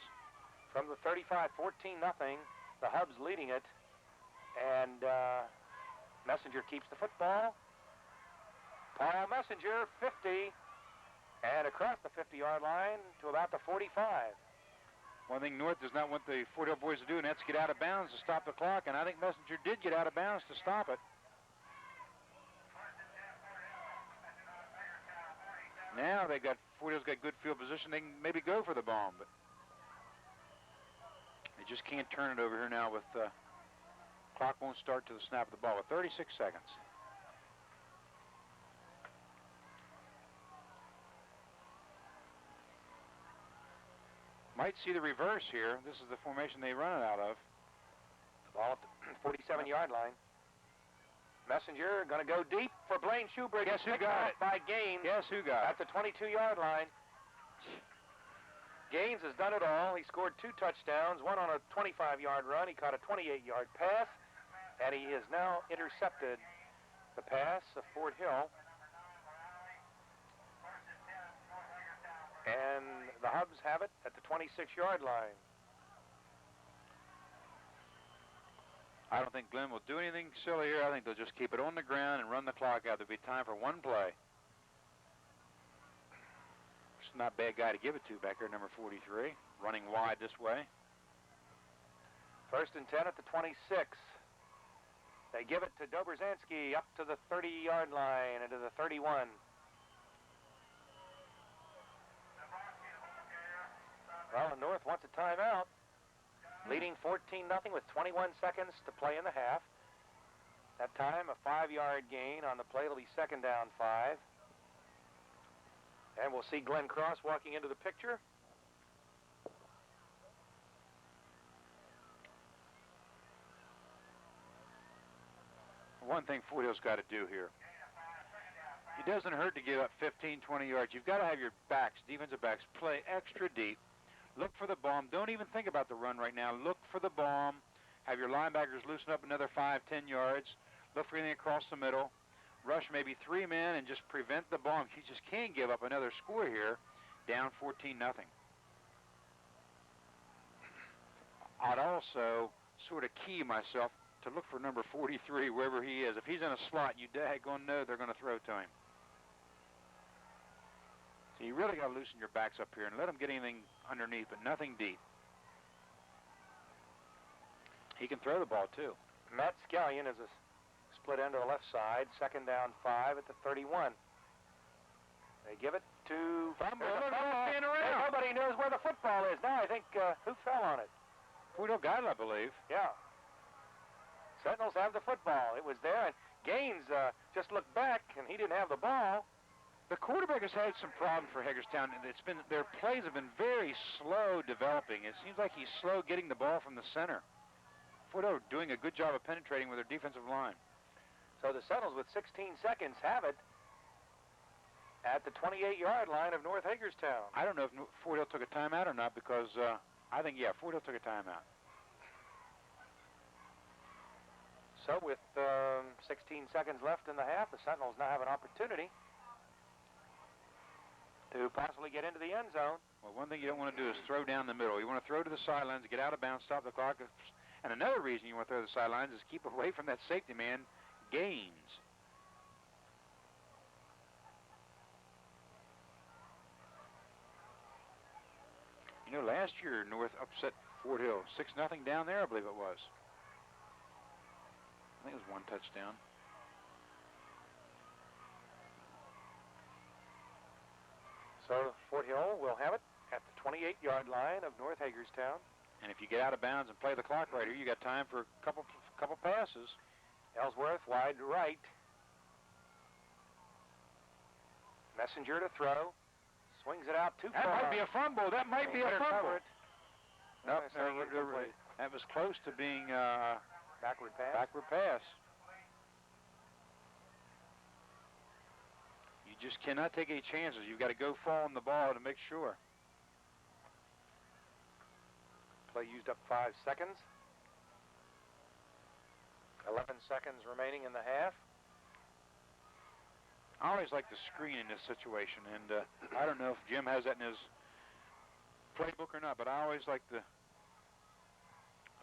From the 35, 14-0. The Hubs leading it, and Messenger keeps the football. Paul Messenger, 50, and across the 50-yard line to about the 45. One thing North does not want the Fort Hill boys to do, and that's get out of bounds to stop the clock, and I think Messenger did get out of bounds to stop it. Now Fort Hill's got good field position. They can maybe go for the bomb, but they just can't turn it over here now with clock won't start to the snap of the ball with 36 seconds. Might see the reverse here. This is the formation they run it out of. The ball at the 47-yard line. Messenger going to go deep for Blaine Shoebridge. Guess who got it? By Gaines. Guess who got it? At the 22-yard line. Gaines has done it all. He scored 2 touchdowns, one on a 25-yard run. He caught a 28-yard pass, and he has now intercepted the pass of Fort Hill. And the Hubs have it at the 26-yard line. I don't think Glenn will do anything silly here. I think they'll just keep it on the ground and run the clock out. There'll be time for one play. It's not a bad guy to give it to back there, number 43, running wide this way. 1st and 10 at the 26. They give it to Dobrzansky up to the 30-yard line and to the 31. Well, the North wants a timeout. Leading 14-0 with 21 seconds to play in the half. That time, a 5-yard gain on the play. It'll be 2nd down 5. And we'll see Glenn Cross walking into the picture. One thing Fort Hill's got to do here. It doesn't hurt to give up 15, 20 yards. You've got to have your backs, defensive backs, play extra deep. Look for the bomb. Don't even think about the run right now. Look for the bomb. Have your linebackers loosen up another 5, 10 yards. Look for anything across the middle. Rush maybe 3 men and just prevent the bomb. You just can't give up another score here. Down 14-0. I'd also sort of key myself to look for number 43 wherever he is. If he's in a slot, you daggone know they're going to throw to him. So you really got to loosen your backs up here and let him get anything underneath, but nothing deep. He can throw the ball, too. Matt Scallion is a split end to the left side. Second down 5 at the 31. They give it to... Nobody knows where the football is. Now I think who fell on it? Puerto Guide, I believe. Yeah. Sentinels have the football. It was there, and Gaines just looked back, and he didn't have the ball. The quarterback has had some problems for Hagerstown. Their plays have been very slow developing. It seems like he's slow getting the ball from the center. Puerto doing a good job of penetrating with their defensive line. So the Sentinels with 16 seconds have it at the 28-yard line of North Hagerstown. I don't know if Fort Hill took a timeout or not, because I think, yeah, Fort Hill took a timeout. So with 16 seconds left in the half, the Sentinels now have an opportunity to possibly get into the end zone. Well, one thing you don't want to do is throw down the middle. You want to throw to the sidelines, get out of bounds, stop the clock. And another reason you want to throw to the sidelines is keep away from that safety man, Gaines. You know, last year North upset Fort Hill 6-0 down there, I believe it was. I think it was 1 touchdown. So Fort Hill will have it at the 28-yard line of North Hagerstown. And if you get out of bounds and play the clock right here, you got time for a couple passes. Ellsworth wide right. Messenger to throw. Swings it out too far. That might be a fumble. That might be a fumble. Nope, that was close to being backward pass. Backward pass. You just cannot take any chances. You've got to go fall on the ball to make sure. Play used up 5 seconds. 11 seconds remaining in the half. I always like to screen in this situation, and I don't know if Jim has that in his playbook or not, but I always like a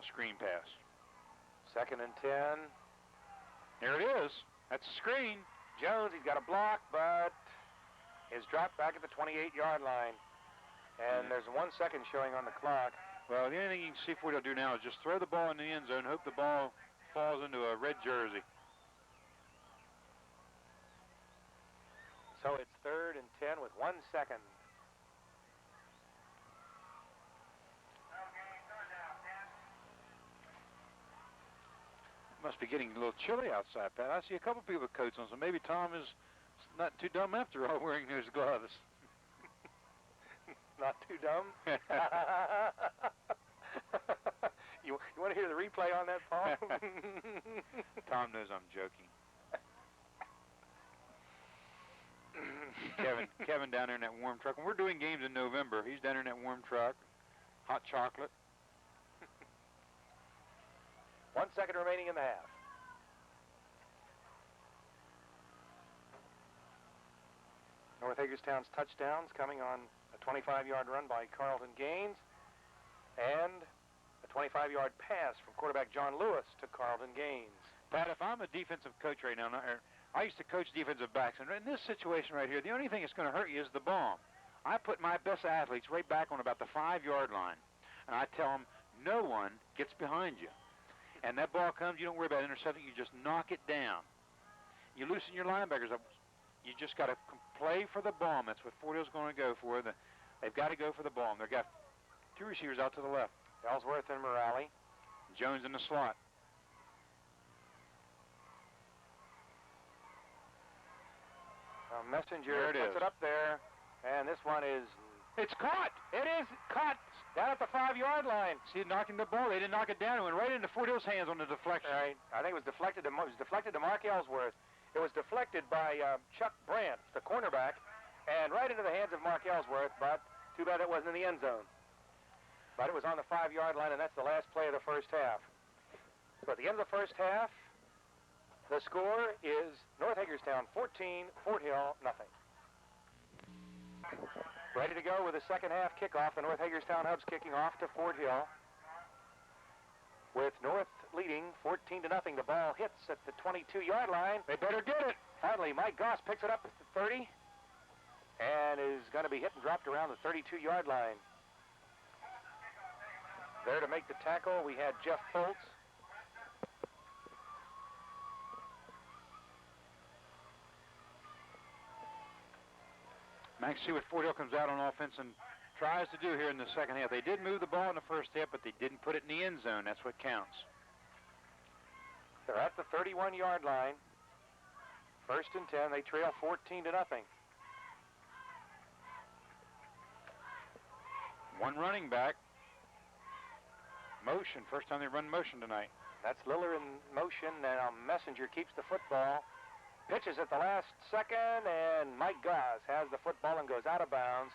screen pass. 2nd and 10. There it is. That's a screen. Jones, he's got a block, but is dropped back at the 28-yard line. And there's 1 second showing on the clock. Well, the only thing you can see Fort Hill do now is just throw the ball in the end zone, hope the ball falls into a red jersey. So it's 3rd and 10 with 1 second. It must be getting a little chilly outside, Pat. I see a couple people with coats on, so maybe Tom is not too dumb after all wearing those gloves. Not too dumb? You want to hear the replay on that, Paul? Tom knows I'm joking. Kevin down there in that warm truck. When we're doing games in November, he's down there in that warm truck. Hot chocolate. 1 second remaining in the half. North Hagerstown's touchdowns coming on a 25-yard run by Carlton Gaines and a 25-yard pass from quarterback John Lewis to Carlton Gaines. Pat, if I'm a defensive coach right now, I used to coach defensive backs, and in this situation right here, the only thing that's going to hurt you is the bomb. I put my best athletes right back on about the 5-yard line, and I tell them, no one gets behind you. And that ball comes, you don't worry about intercepting, you just knock it down. You loosen your linebackers up. You just got to play for the bomb. That's what Fort Hill's going to go for. They've got to go for the bomb. They've got 2 receivers out to the left. Ellsworth and Morale. Jones in the slot. Messenger puts it up there, and this one is... It's caught! It is caught down at the 5-yard line. See, knocking the ball. They didn't knock it down. It went right into Fort Hill's hands on the deflection. All right. I think it was deflected to Mark Ellsworth. It was deflected by Chuck Brandt, the cornerback, and right into the hands of Mark Ellsworth, but too bad it wasn't in the end zone. But it was on the 5-yard line, and that's the last play of the first half. So at the end of the first half, the score is North Hagerstown 14, Fort Hill nothing. Ready to go with the second half kickoff. The North Hagerstown Hubs kicking off to Fort Hill. with North leading 14-0. The ball hits at the 22-yard line. They better get it. Finally, Mike Goss picks it up at the 30 and is going to be hit and dropped around the 32-yard line. There to make the tackle, we had Jeff Foltz. Max, see what Fort Hill comes out on offense and tries to do here in the second half. They did move the ball in the first half, but they didn't put it in the end zone. That's what counts. They're at the 31-yard line. 1st and 10. They trail 14-0. One running back. Motion. First time they run motion tonight. That's Liller in motion. Now Messenger keeps the football. Pitches at the last second, and Mike Goss has the football and goes out of bounds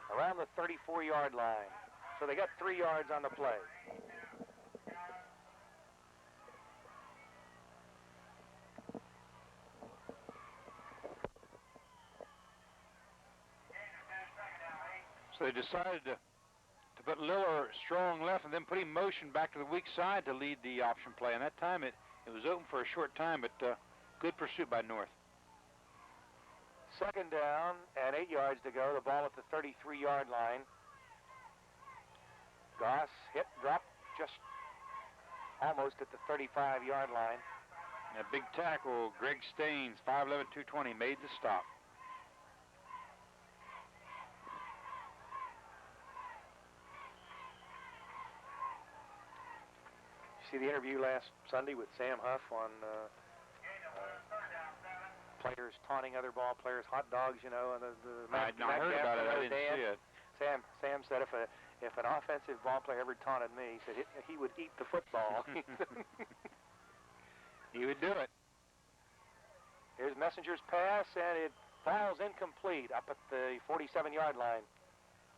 around the 34-yard line. So they got 3 yards on the play. So they decided to put Liller strong left and then put him motion back to the weak side to lead the option play. And that time it was open for a short time, but good pursuit by North. 2nd down and 8 yards to go. The ball at the 33-yard line. Goss hit, dropped just almost at the 35-yard line. And a big tackle, Greg Staines, 5'11", 220, made the stop. See the interview last Sunday with Sam Huff on players taunting other ball players, hot dogs, you know, and I heard about it. I didn't see it. Sam said if an offensive ball player ever taunted me, he said he would eat the football. He would do it. Here's Messenger's pass, and it falls incomplete up at the 47-yard line.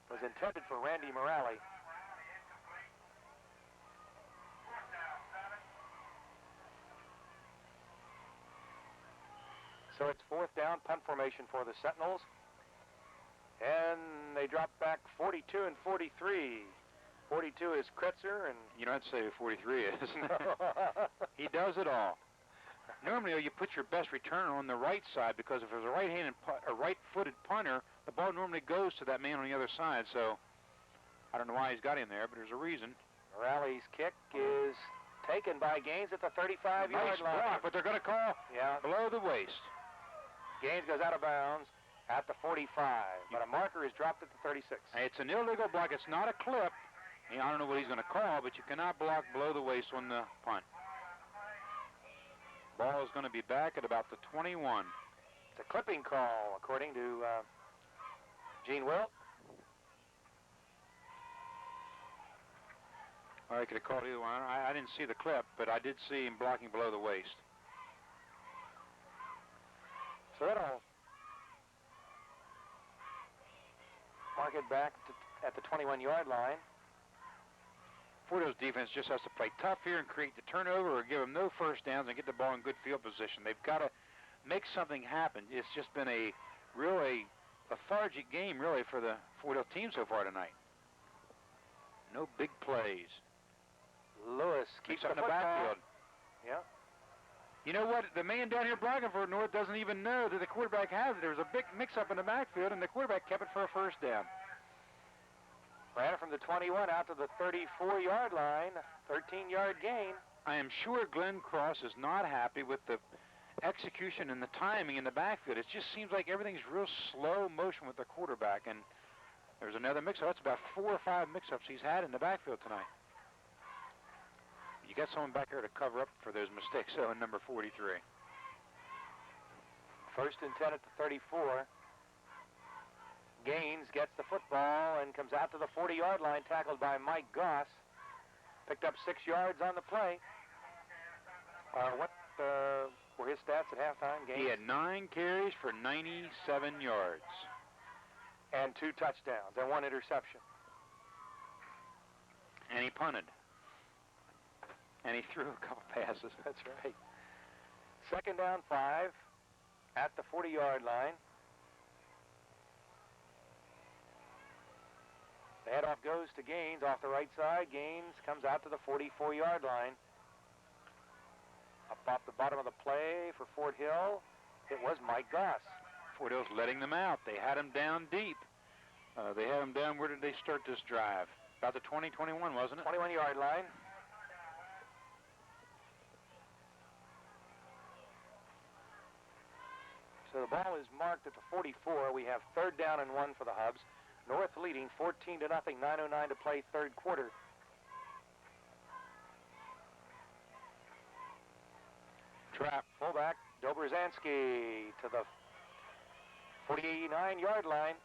It was intended for Randy Morale. So it's 4th down, punt formation for the Sentinels. And they drop back 42 and 43. 42 is Kretzer, and... You don't have to say who 43 is. He does it all. Normally, you put your best returner on the right side, because if there's a right-footed punter, the ball normally goes to that man on the other side. So I don't know why he's got him there, but there's a reason. Morale's kick is taken by Gaines at the 35-yard nice line. Block, but they're going to call below the waist. Gaines goes out of bounds at the 45, but a marker is dropped at the 36. It's an illegal block. It's not a clip. I don't know what he's going to call, but you cannot block below the waist on the punt. Ball is going to be back at about the 21. It's a clipping call, according to Gene Wilt. Well, I could have called either one. I didn't see the clip, but I did see him blocking below the waist. So that'll mark it back at the 21-yard line. Fort Hill's defense just has to play tough here and create the turnover or give them no first downs and get the ball in good field position. They've got to make something happen. It's just been a really lethargic game, really, for the Fort Hill team so far tonight. No big plays. Lewis keeps the in the backfield. Yeah. You know what? The man down here blocking for North doesn't even know that the quarterback has it. There was a big mix-up in the backfield, and the quarterback kept it for a first down. Ran it from the 21 out to the 34-yard line. 13-yard gain. I am sure Glenn Cross is not happy with the execution and the timing in the backfield. It just seems like everything's real slow motion with the quarterback, and there's another mix-up. That's about 4 or 5 mix-ups he's had in the backfield tonight. You got someone back there to cover up for those mistakes, so in number 43. 1st and 10 at the 34. Gaines gets the football and comes out to the 40-yard line, tackled by Mike Goss. Picked up 6 yards on the play. What were his stats at halftime? Gaines? He had 9 carries for 97 yards. And 2 touchdowns and 1 interception. And he punted. And he threw a couple passes. That's right. 2nd down, 5 at the 40-yard line. The handoff goes to Gaines off the right side. Gaines comes out to the 44-yard line. Up off the bottom of the play for Fort Hill, it was Mike Goss. Fort Hill's letting them out. They had him down deep. They had him down. Where did they start this drive? About the 20-21, wasn't it? 21-yard line. So the ball is marked at the 44. We have 3rd down and 1 for the Hubs. North leading 14-0, 9:09 to play, 3rd quarter. Trap fullback Dobrzansky to the 49-yard line.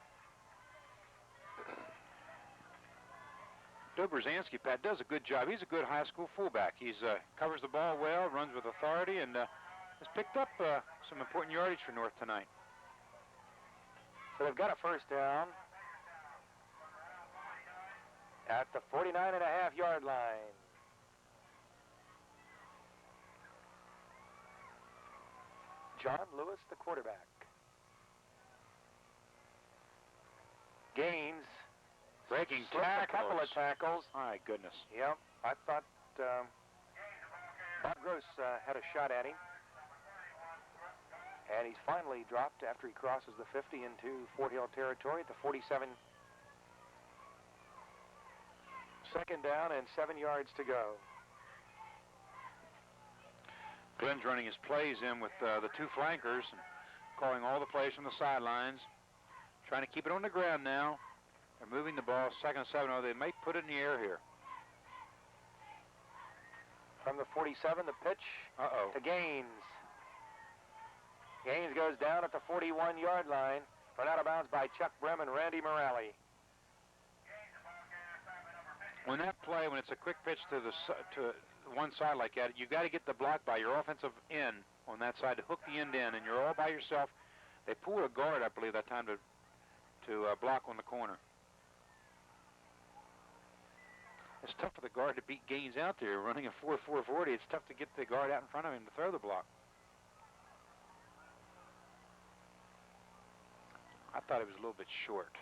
Dobrzansky, Pat, does a good job. He's a good high school fullback. He's covers the ball well, runs with authority, and has picked up some important yardage for North tonight. So they've got a 1st down at the 49.5-yard line. John Lewis, the quarterback. Gaines breaking slipped tackles. A couple of tackles. My goodness. Yep, I thought Bob Gross had a shot at him. And he's finally dropped after he crosses the 50 into Fort Hill territory at the 47. 2nd down and 7 yards to go. Glenn's running his plays in with the 2 flankers, and calling all the plays from the sidelines. Trying to keep it on the ground now. They're moving the ball, 2nd and 7. Oh, they may put it in the air here. From the 47, the pitch to Gaines. Gaines goes down at the 41-yard line. Run out of bounds by Chuck Brim and Randy Morale. When that play, when it's a quick pitch to one side like that, you got to get the block by your offensive end on that side to hook the end in, and you're all by yourself. They pulled a guard, I believe, that time to block on the corner. It's tough for the guard to beat Gaines out there running a 4.40. It's tough to get the guard out in front of him to throw the block. I thought it was a little bit short.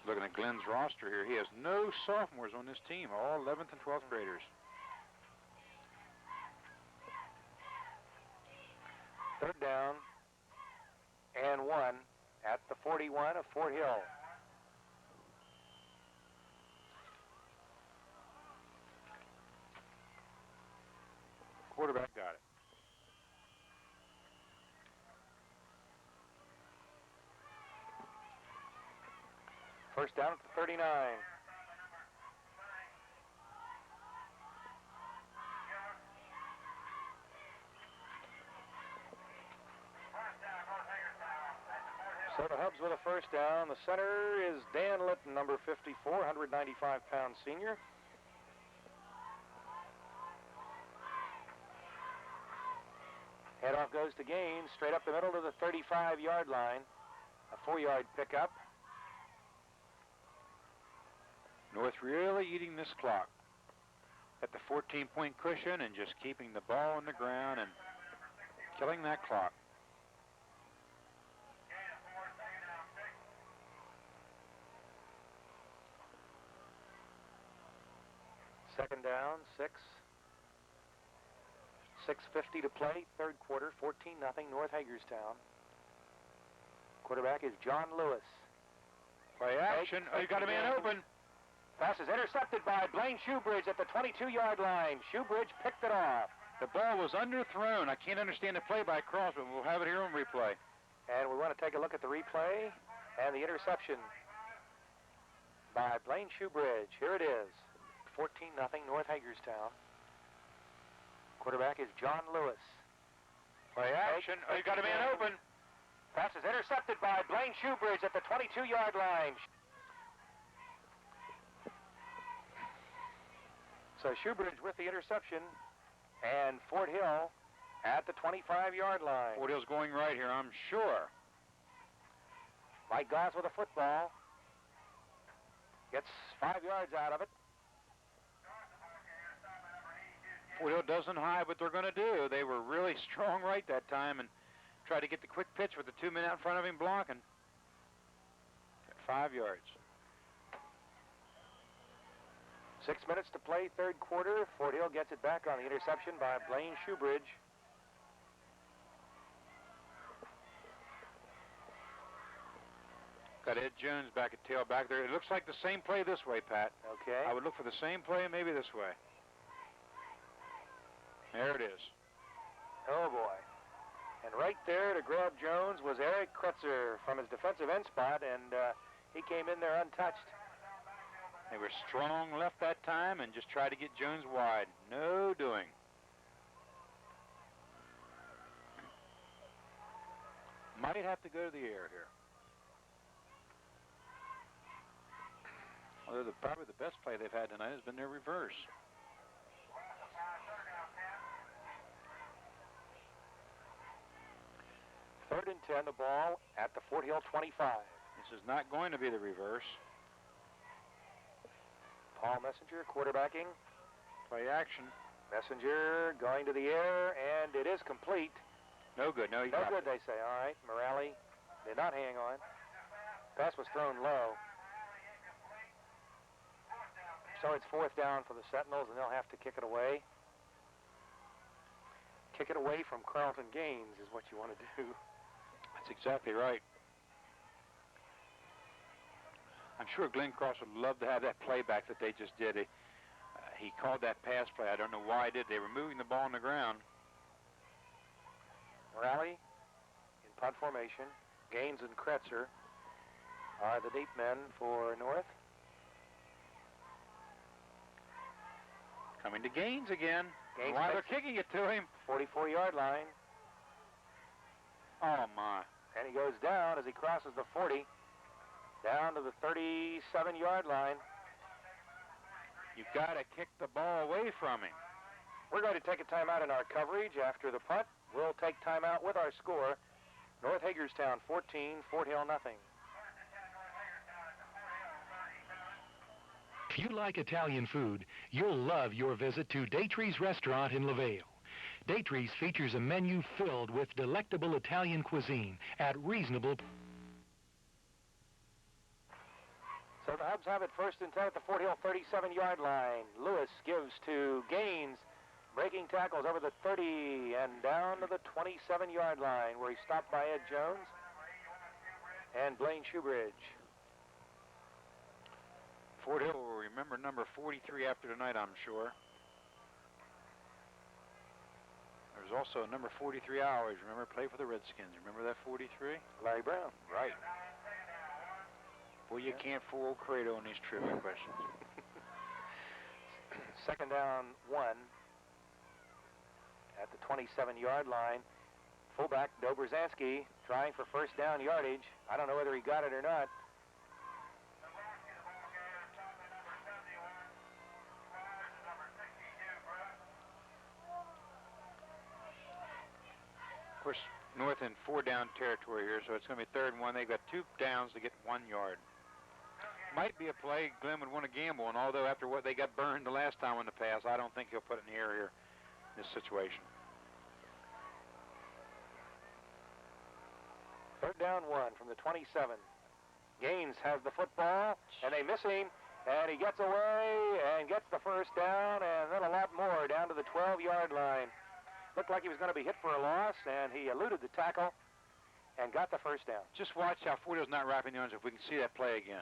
Looking at Glenn's roster here, he has no sophomores on this team, all 11th and 12th graders. Third down and 1 at the 41 of Fort Hill. Quarterback got it. First down at the 39. So the Hubs with a first down. The center is Dan Litton, number 54, 195-pound senior. Handoff goes to Gaines, straight up the middle to the 35-yard line. A 4-yard pickup. North really eating this clock at the 14-point cushion and just keeping the ball on the ground and killing that clock. Second down, 6:50 to play, third quarter, 14-0 North Hagerstown. Quarterback is John Lewis. Play action. Oh, you got a man open. Pass is intercepted by Blaine Shoebridge at the 22-yard line. Shoebridge picked it off. The ball was underthrown. I can't understand the play by Cross, but we'll have it here on replay. And we want to take a look at the replay and the interception by Blaine Shoebridge. Here it is. 14-0 North Hagerstown. Quarterback is John Lewis. Play action. Oh, you got a man open. Pass is intercepted by Blaine Shoebridge at the 22-yard line. So Shoebridge with the interception, and Fort Hill at the 25-yard line. Fort Hill's going right here, I'm sure. Mike Goss with a football. Gets 5 yards out of it. Fort Hill doesn't hide what they're going to do. They were really strong right that time and tried to get the quick pitch with the 2 men out in front of him blocking. Got 5 yards. 6 minutes to play, third quarter. Fort Hill gets it back on the interception by Blaine Shoebridge. Got Ed Jones back at tailback there. It looks like the same play this way, Pat. Okay. I would look for the same play, maybe this way. There it is. Oh, boy. And right there to grab Jones was Eric Kretzer from his defensive end spot, and he came in there untouched. They were strong left that time and just tried to get Jones wide. No doing. Might have to go to the air here. Although probably the best play they've had tonight has been their reverse. Third and 10, the ball at the Fort Hill 25. This is not going to be the reverse. Paul Messenger quarterbacking. Play action. Messenger going to the air, and it is complete. No good. No, he no dropped good, it. they say. All right, Morale did not hang on. Pass was thrown low. So it's fourth down for the Sentinels, and they'll have to kick it away. Kick it away from Carlton Gaines is what you want to do. That's exactly right. I'm sure Glenn Cross would love to have that playback that they just did. He called that pass play. I don't know why he did. They were moving the ball on the ground. Morale in punt formation. Gaines and Kretzer are the deep men for North. Coming to Gaines again. Gaines Why they're kicking it to him. 44-yard line. Oh, my. And he goes down as he crosses the 40. Down to the 37-yard line. You've got to kick the ball away from him. We're going to take a timeout in our coverage after the punt. We'll take timeout with our score. North Hagerstown 14, Fort Hill nothing. If you like Italian food, you'll love your visit to Daytree's Restaurant in LaVale. Daytree's features a menu filled with delectable Italian cuisine at reasonable. So the Hubs have it first and 10 at the Fort Hill 37-yard line. Lewis gives to Gaines. Breaking tackles over the 30 and down to the 27-yard line where he stopped by Ed Jones and Blaine Shoebridge. Fort Hill will remember number 43 after tonight, I'm sure. There's also a number 43 I always remember, played for the Redskins. Remember that 43? Larry Brown. Right. Well, you can't fool Credo on these trivia questions. Second down, 1 at the 27-yard line. Fullback Doe Brzezinski trying for first down yardage. I don't know whether he got it or not. Of course, North in 4-down territory here, so it's going to be 3rd and 1. They've got 2 downs to get 1 yard. Might be a play Glenn would want to gamble on, although after what they got burned the last time on the pass, I don't think he'll put it in the air here in this situation. 3rd down 1 from the 27. Gaines has the football, and they miss him, and he gets away and gets the first down, and then a lot more down to the 12-yard line. Looked like he was going to be hit for a loss, and he eluded the tackle and got the first down. Just watch how Fort Hill's not wrapping the arms if we can see that play again.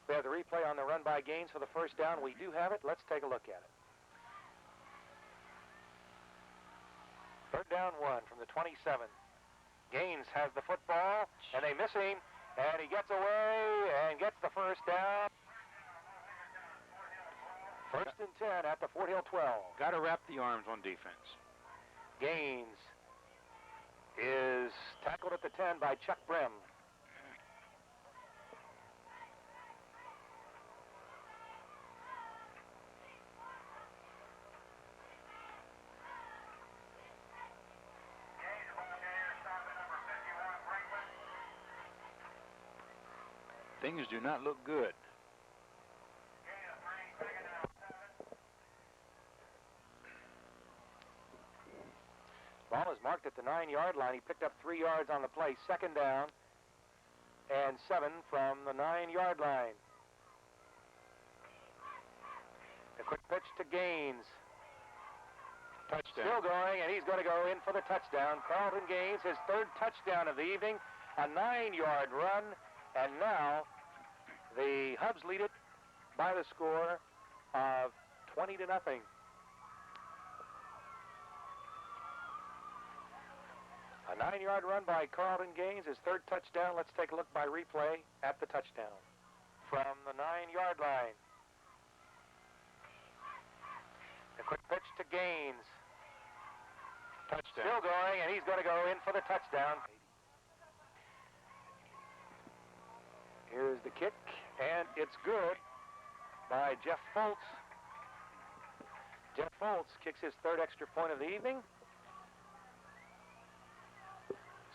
We have the replay on the run by Gaines for the first down. We do have it. Let's take a look at it. 3rd down 1 from the 27. Gaines has the football, and they miss him, and he gets away and gets the first down. 1st and 10 at the Fort Hill 12. Got to wrap the arms on defense. Gaines is tackled at the 10 by Chuck Brim. Things do not look good. Ball is marked at the 9-yard line. He picked up 3 yards on the play. 2nd down and 7 from the 9-yard line. A quick pitch to Gaines. Touchdown. Still going, and he's going to go in for the touchdown. Carlton Gaines, his 3rd touchdown of the evening, a 9-yard run, and now the Hubs lead it by the score of 20-0. A 9-yard run by Carlton Gaines, his 3rd touchdown. Let's take a look by replay at the touchdown from the 9-yard line. A quick pitch to Gaines. Touchdown. Still going, and he's going to go in for the touchdown. Here's the kick, and it's good by Jeff Foltz. Jeff Foltz kicks his 3rd extra point of the evening.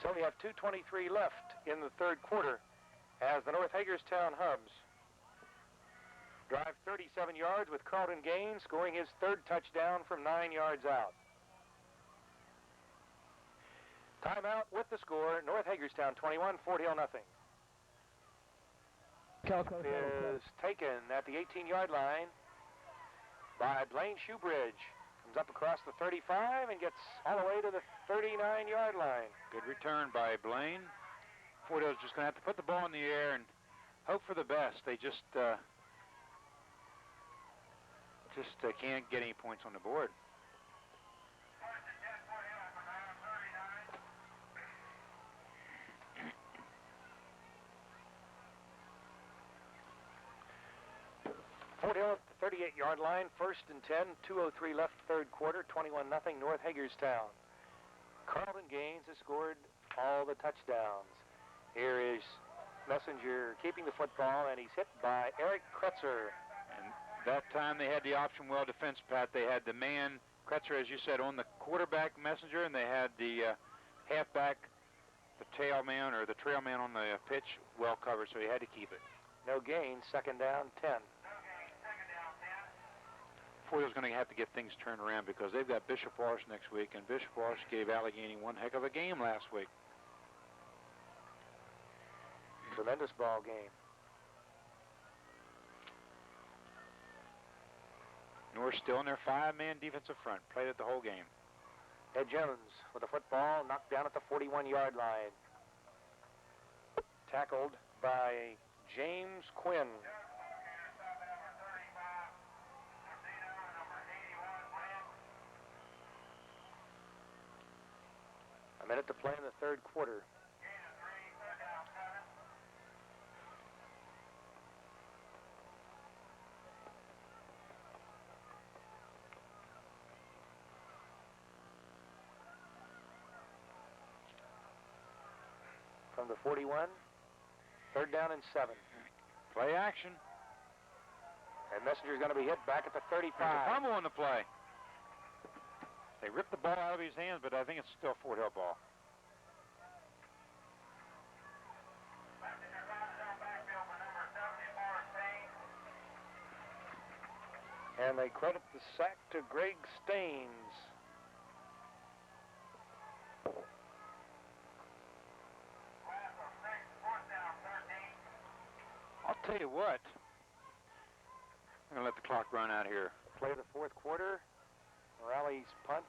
So we have 2:23 left in the 3rd quarter as the North Hagerstown Hubs drive 37 yards with Carlton Gaines scoring his 3rd touchdown from 9 yards out. Timeout with the score, North Hagerstown 21, Fort Hill nothing. Is taken at the 18-yard line by Blaine Shoebridge. Comes up across the 35 and gets all the way to the 39-yard line. Good return by Blaine. Fort Hill's just going to have to put the ball in the air and hope for the best. They just can't get any points on the board. Fort Hill at the 38-yard line, 1st and 10, 2:03 left, 3rd quarter, 21-0 North Hagerstown. Carlton Gaines has scored all the touchdowns. Here is Messenger keeping the football, and he's hit by Eric Kretzer. And that time they had the option well defense, Pat. They had the man, Kretzer, as you said, on the quarterback, Messenger, and they had the halfback, the tail man or the trail man on the pitch well covered, so he had to keep it. No gain, 2nd down, 10. Fort Hill's going to have to get things turned around because they've got Bishop Walsh next week, and Bishop Walsh gave Allegheny one heck of a game last week. Tremendous ball game. North still in their 5-man defensive front. Played it the whole game. Ed Jones with the football knocked down at the 41-yard line. Tackled by James Quinn. A minute to play in the 3rd quarter. From the 41, 3rd down and 7. Play action. And Messenger's going to be hit back at the 35. There's a fumble on the play. They ripped the ball out of his hands, but I think it's still Fort Hill ball. And they credit the sack to Greg Staines. I'll tell you what. I'm going to let the clock run out here. Play the 4th quarter. Morales' punt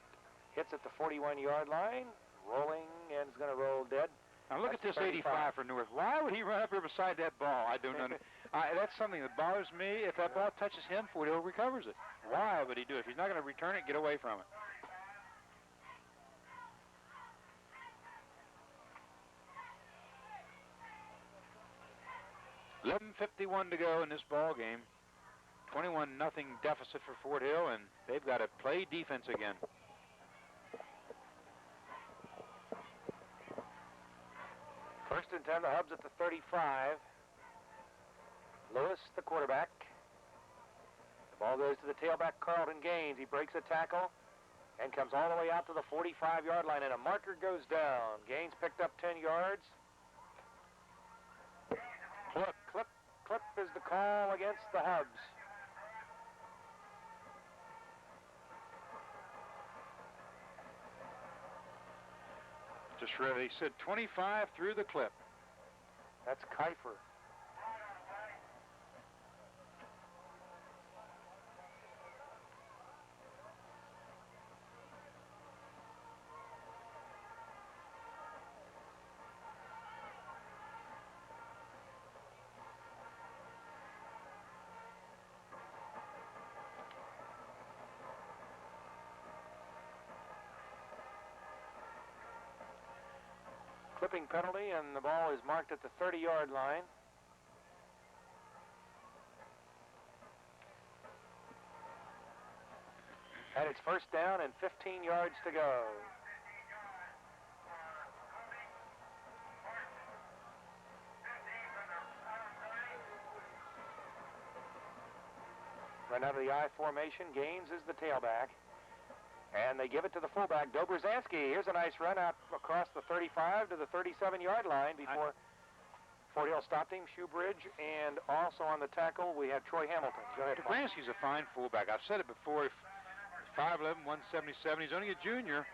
hits at the 41-yard line, rolling, and is going to roll dead. Now look at this 85 for North. Why would he run up here beside that ball? I don't know. That's something that bothers me. If that ball touches him, Fort Hill recovers it. Why would he do it? If he's not going to return it, get away from it. .11:51 to go in this ball game. 21-0 deficit for Fort Hill, and they've got to play defense again. First and 10, the Hubs at the 35. Lewis, the quarterback. The ball goes to the tailback, Carlton Gaines. He breaks a tackle and comes all the way out to the 45-yard line, and a marker goes down. Gaines picked up 10 yards. Clip clip is the call against the Hubs. Just read, he said 25 through the clip. That's Kiefer. Clipping penalty, and the ball is marked at the 30-yard line. And it's first down and 15 yards to go. Run out of the I formation. Gaines is the tailback. And they give it to the fullback, Dobrzansky. Here's a nice run out across the 35 to the 37-yard line before Fort Hill stopped him, Shoebridge, and also on the tackle we have Troy Hamilton. Go ahead. Dobrzansky's a fine fullback. I've said it before. 5'11", 177. He's only a junior,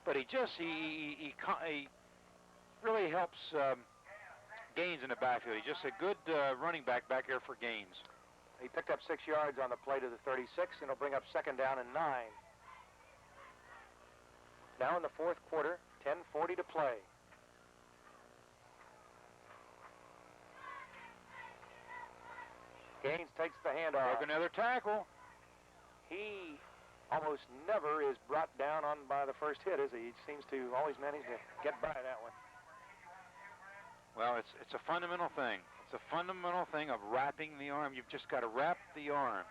but he really helps Gaines in the backfield. He's just a good running back there for Gaines. He picked up 6 yards on the play to the 36, and it'll bring up second down and 9. Now in the fourth quarter, 10:40 to play. Gaines takes the handoff. Broke another tackle. He almost never is brought down on by the first hit, is he? He seems to always manage to get by that one. Well, it's a fundamental thing. It's a fundamental thing of wrapping the arm. You've just got to wrap the arms.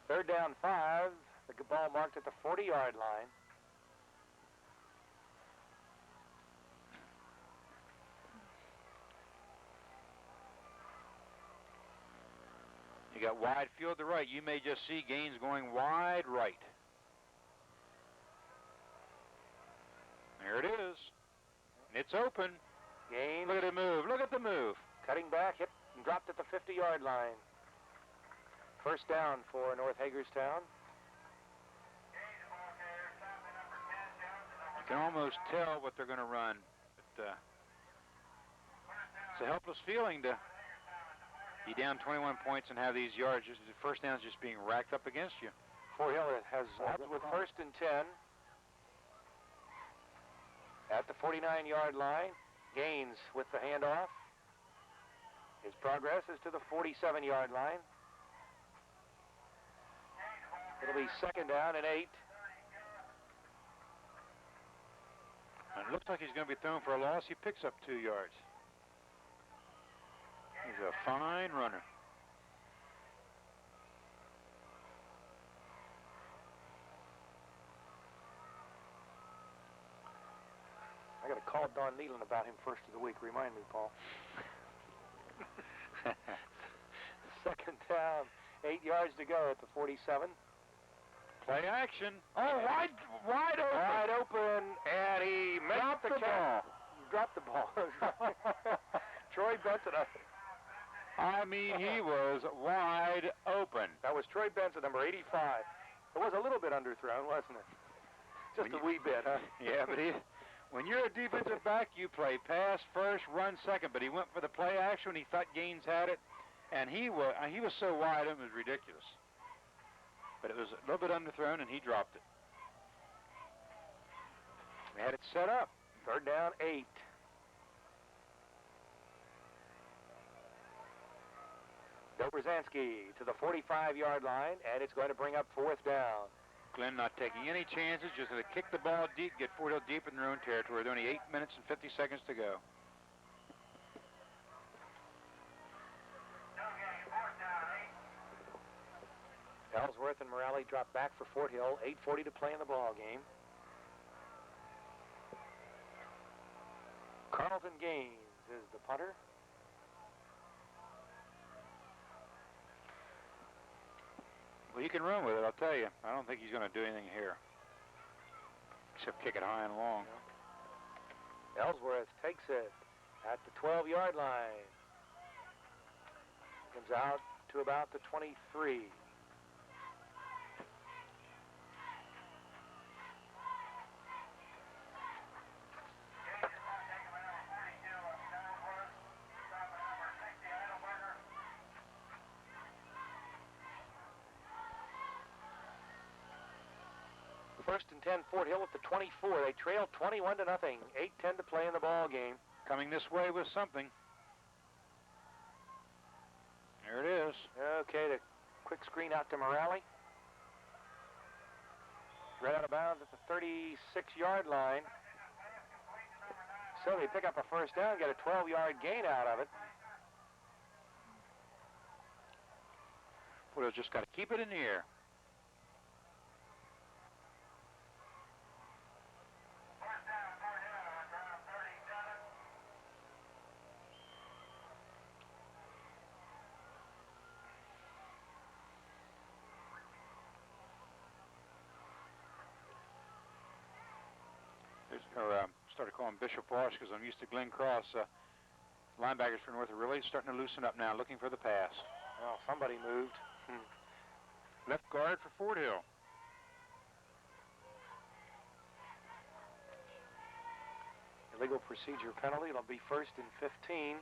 Third down 5. The ball marked at the 40-yard line. You got wide field to right. You may just see Gaines going wide right. There it is. And it's open. Gaines. Look at the move. Look at the move. Cutting back, hit and dropped at the 50-yard line. First down for North Hagerstown. You can almost tell what they're going to run. But, it's a helpless feeling to be down 21 points and have these yards. The first down is just being racked up against you. Fort Hill has with first and 10 at the 49-yard line. Gaines with the handoff. His progress is to the 47-yard line. It'll be second down and 8. And it looks like he's going to be thrown for a loss. He picks up 2 yards. He's a fine runner. I got to call Don Nealon about him first of the week. Remind me, Paul. Second down, 8 yards to go at the 47. Play action. Oh, wide open. Wide open, and he dropped the ball. Dropped the ball. Troy Benson. I mean, he was wide open. That was Troy Benson, number 85. It was a little bit underthrown, wasn't it? Just a wee bit, huh? Yeah, but when you're a defensive back, you play pass first, run second. But he went for the play action. He thought Gaines had it, and he was so wide it was ridiculous. But it was a little bit underthrown, and he dropped it. We had it set up. Third down, 8. Dobrzansky to the 45-yard line, and it's going to bring up fourth down. Glenn not taking any chances, just going to kick the ball deep, get Fort Hill deep in their own territory. With only 8 minutes and 50 seconds to go. Ellsworth and Morale drop back for Fort Hill. 8:40 to play in the ball game. Carlton Gaines is the punter. Well, you can run with it, I'll tell you. I don't think he's going to do anything here, except kick it high and long. Ellsworth takes it at the 12-yard line. Comes out to about the 23. First and 10, Fort Hill at the 24. They trail 21-0. 8:10 to play in the ball game. Coming this way with something. There it is. Okay, the quick screen out to Morale. Right out of bounds at the 36-yard line. So they pick up a first down, get a 12-yard gain out of it. Well, just got to keep it in the air. Started calling Bishop Wash because I'm used to Glenn Cross. Linebackers for North are really starting to loosen up now, looking for the pass. Well, somebody moved. Left guard for Fort Hill. Illegal procedure penalty. It'll be first and 15.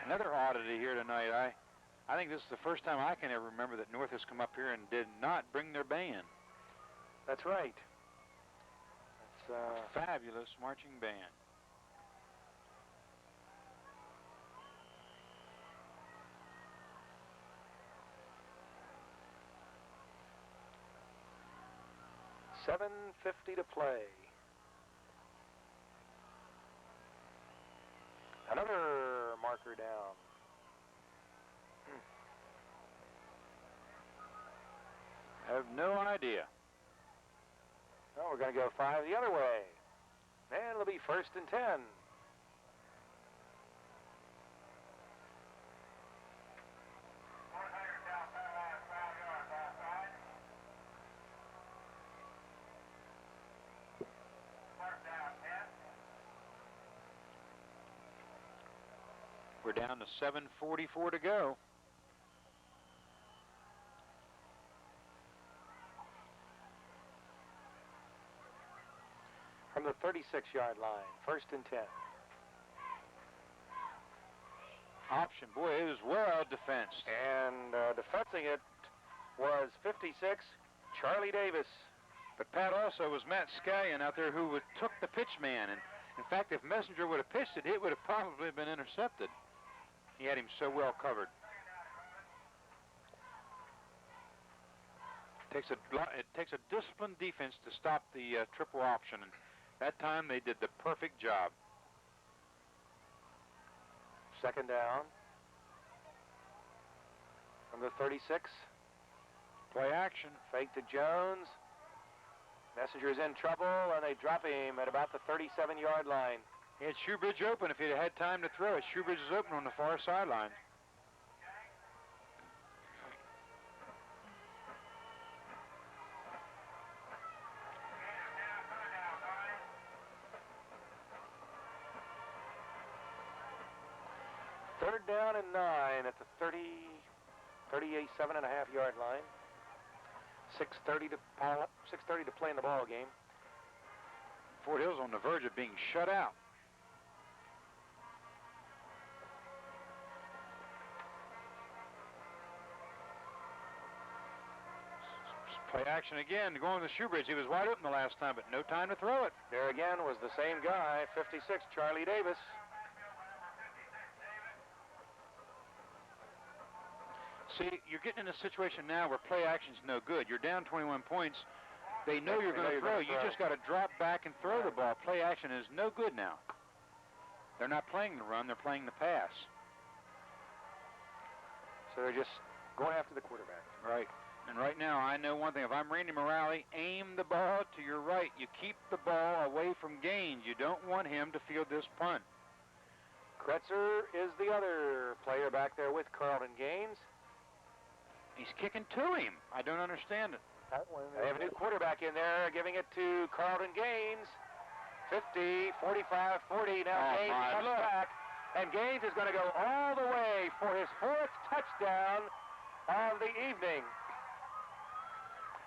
Another oddity here tonight. I think this is the first time I can ever remember that North has come up here and did not bring their band. That's right. It's fabulous marching band. $7:50 to play. Another marker down. I have no idea. Well, we're going to go 5 the other way. And it'll be first and 10. We're down to 7:44 to go. From the 36-yard line, first and 10. Option, boy, it was well defensed. And defensing it was 56, Charlie Davis. But Pat also was Matt Scallion out there who took the pitch man. And in fact, if Messenger would have pitched it, it would have probably been intercepted. He had him so well covered. It takes a disciplined defense to stop the triple option, and that time they did the perfect job. Second down from the 36. Play action. Fake to Jones. Messenger's in trouble, and they drop him at about the 37-yard line. He had Shoebridge open if he'd had time to throw it. Shoebridge is open on the far sideline. Third down and 9 at the 37.5-yard line. 6:30 to play in the ball game. Fort Hill's on the verge of being shut out. Play action again, going to Shoebridge. He was wide open the last time, but no time to throw it. There again was the same guy, 56, Charlie Davis. See, you're getting in a situation now where play action's no good. You're down 21 points. They know you're going to throw. You just got to drop back and throw the ball. Play action is no good now. They're not playing the run. They're playing the pass. So they're just going after the quarterback. Right. And right now, I know one thing. If I'm Randy Morale, aim the ball to your right. You keep the ball away from Gaines. You don't want him to field this punt. Kretzer is the other player back there with Carlton Gaines. He's kicking to him. I don't understand it. They have a new quarterback in there, giving it to Carlton Gaines. 50, 45, 40. Now Gaines comes back, and Gaines is going to go all the way for his 4th touchdown of the evening.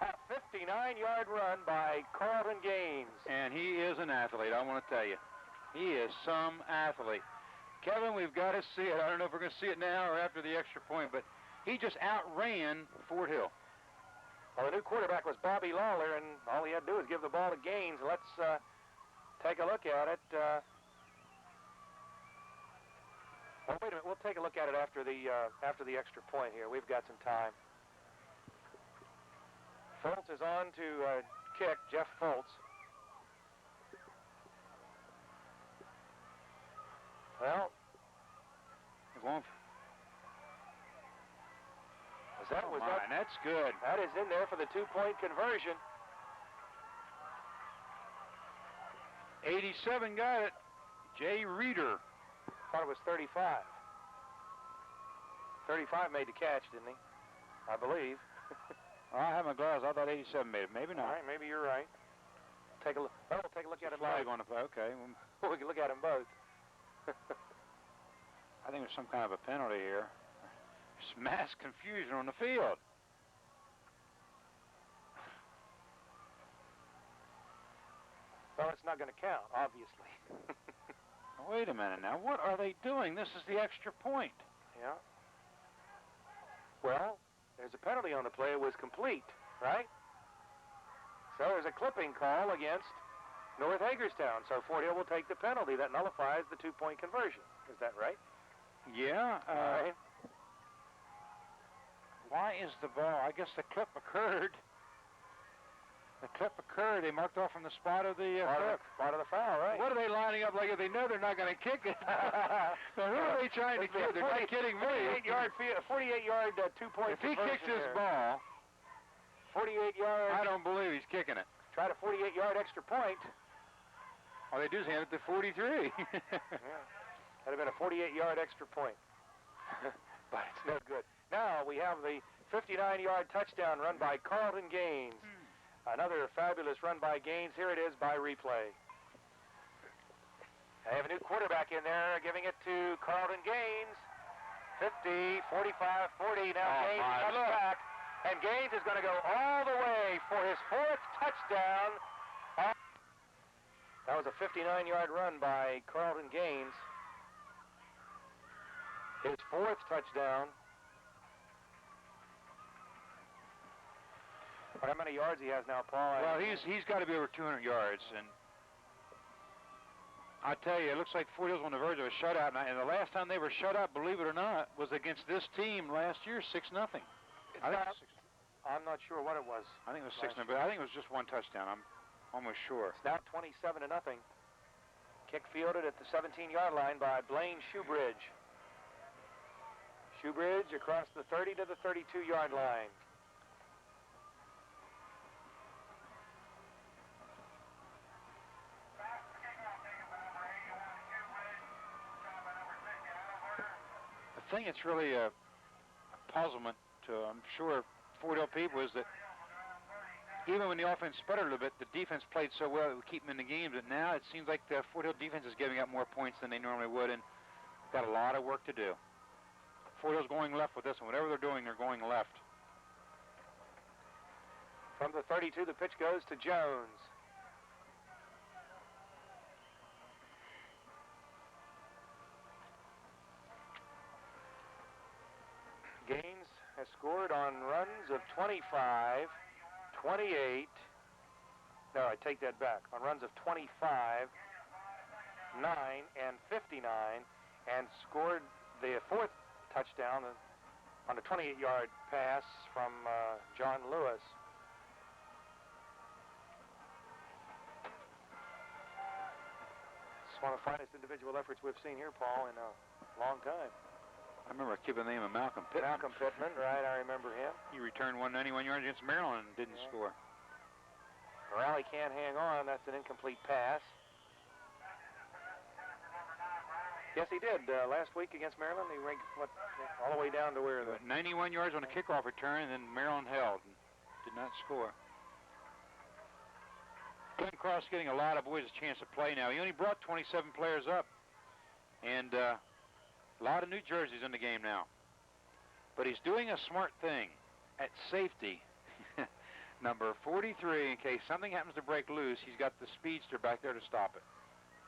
A 59-yard run by Carlton Gaines. And he is an athlete, I want to tell you. He is some athlete. Kevin, we've got to see it. I don't know if we're going to see it now or after the extra point, but he just outran Fort Hill. Well, the new quarterback was Bobby Lawler, and all he had to do was give the ball to Gaines. Let's take a look at it. Well, wait a minute. We'll take a look at it after the extra point here. We've got some time. Fultz is on to kick. Jeff Fultz. Well, that's good. That is in there for the 2-point conversion. 87 got it. Jay Reeder. Thought it was 35. 35 made the catch, didn't he? I believe. I have my glass. I thought 87 made it. Maybe not. All right, maybe you're right. Take a look. Well, we'll take a look at them flag both. On the play. Okay. We can look at them both. I think there's some kind of a penalty here. There's mass confusion on the field. Well, it's not going to count, obviously. Wait a minute now. What are they doing? This is the extra point. Yeah. Well, there's a penalty on the play. It was complete, right? So there's a clipping call against North Hagerstown. So Fort Hill will take the penalty. That nullifies the 2-point conversion. Is that right? Yeah. All right. Why is the ball? I guess the clip occurred. The clip occurred. They marked off from the spot of the spot of the foul, right? What are they lining up like if they know they're not going to kick it? So who are they trying to kick? They're not kidding me. 48-yard 2-point If he kicks this ball, 48 yards. I don't believe he's kicking it. Try to 48-yard extra point. All they do is hand it to 43. Yeah. That'd have been a 48-yard extra point. But it's no good. Now we have the 59-yard touchdown run by Carlton Gaines. Another fabulous run by Gaines. Here it is by replay. They have a new quarterback in there, giving it to Carlton Gaines. 50, 45, 40. Now Gaines comes back, and Gaines is going to go all the way for his 4th touchdown. That was a 59-yard run by Carlton Gaines. His 4th touchdown. How many yards he has now, Paul? Well, he's got to be over 200 yards, and I tell you, it looks like Fort Hill's on the verge of a shutout, and the last time they were shut out, believe it or not, was against this team last year, 6-0. I'm not sure what it was. I think it was 6-0, but I think it was just 1 touchdown. I'm almost sure. It's now 27-0. Kick fielded at the 17-yard line by Blaine Shoebridge. Shoebridge across the 30 to the 32-yard line. The thing that's really a puzzlement to, I'm sure, Fort Hill people is that even when the offense sputtered a little bit, the defense played so well it would keep them in the game, but now it seems like the Fort Hill defense is giving up more points than they normally would, and got a lot of work to do. Fort Hill's going left with this one. Whatever they're doing, they're going left. From the 32, the pitch goes to Jones. Gaines has scored on runs of 25, 28. No, I take that back. On runs of 25, 9, and 59, and scored the 4th touchdown on a 28-yard pass from John Lewis. It's one of the finest individual efforts we've seen here, Paul, in a long time. I remember keeping the name of Malcolm Pittman. Malcolm Pittman, right, I remember him. He returned 191 yards against Maryland and didn't score. Raleigh can't hang on. That's an incomplete pass. Yes, he did. Last week against Maryland, he ranked all the way down to where the 91 yards on a kickoff return, and then Maryland held and did not score. Glenn Cross getting a lot of boys a chance to play now. He only brought 27 players up, and a lot of new jerseys in the game now. But he's doing a smart thing at safety. Number 43, in case something happens to break loose, he's got the speedster back there to stop it.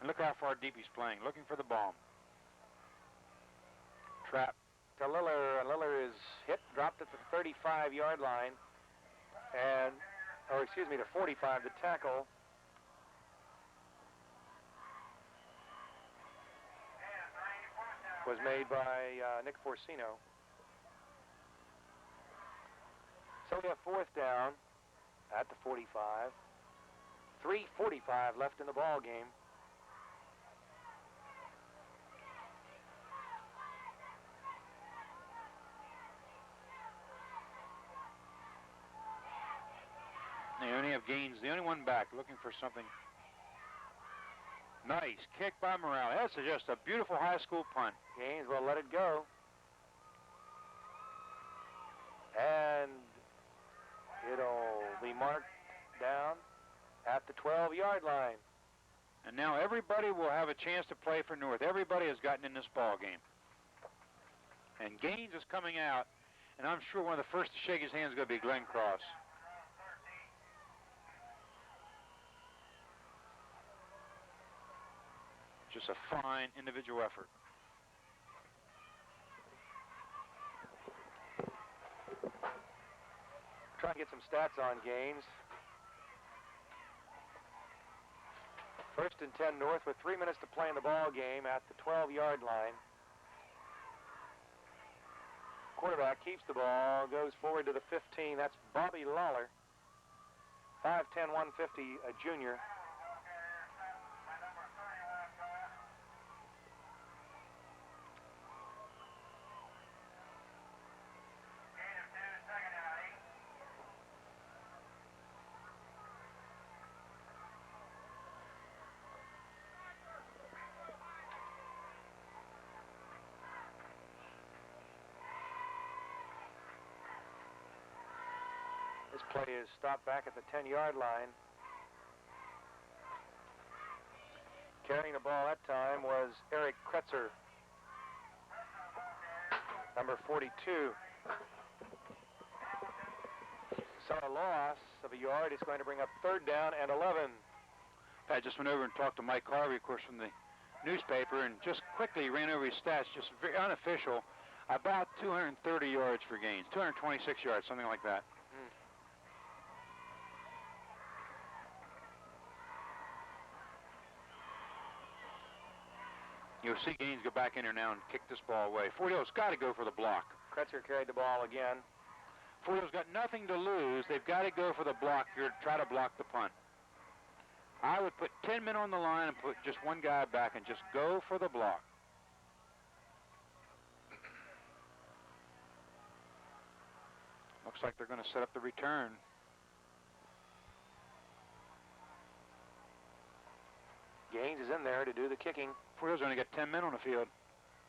And look how far deep he's playing, looking for the bomb. Trap. To Liller, and Liller is hit, dropped at the 35-yard line, and, or excuse me, to 45, the tackle. Was made by Nick Forcino. So we have 4th down at the 45. 3:45 left in the ball game. They only have Gaines, the only one back, looking for something. Nice kick by Morale. That's just a beautiful high school punt. Gaines will let it go. And it'll be marked down at the 12-yard line. And now everybody will have a chance to play for North. Everybody has gotten in this ball game. And Gaines is coming out, and I'm sure one of the first to shake his hand is going to be Glenn Cross. Just a fine individual effort. Try and get some stats on Gaines. 1st and 10 North with 3 minutes to play in the ball game at the 12-yard line. Quarterback keeps the ball, goes forward to the 15. That's Bobby Lawler. 5'10", 150, a junior. This play is stopped back at the 10-yard line. Carrying the ball that time was Eric Kretzer, number 42. Saw a loss of a yard. It's going to bring up 3rd down and 11. I just went over and talked to Mike Harvey, of course, from the newspaper, and just quickly ran over his stats, just very unofficial. About 230 yards for Gaines, 226 yards, something like that. You'll see Gaines go back in here now and kick this ball away. Fordale's got to go for the block. Kretzer carried the ball again. Fordale's got nothing to lose. They've got to go for the block here to try to block the punt. I would put 10 men on the line and put just one guy back and just go for the block. Looks like they're going to set up the return. Gaines is in there to do the kicking. Fordale's only got 10 men on the field.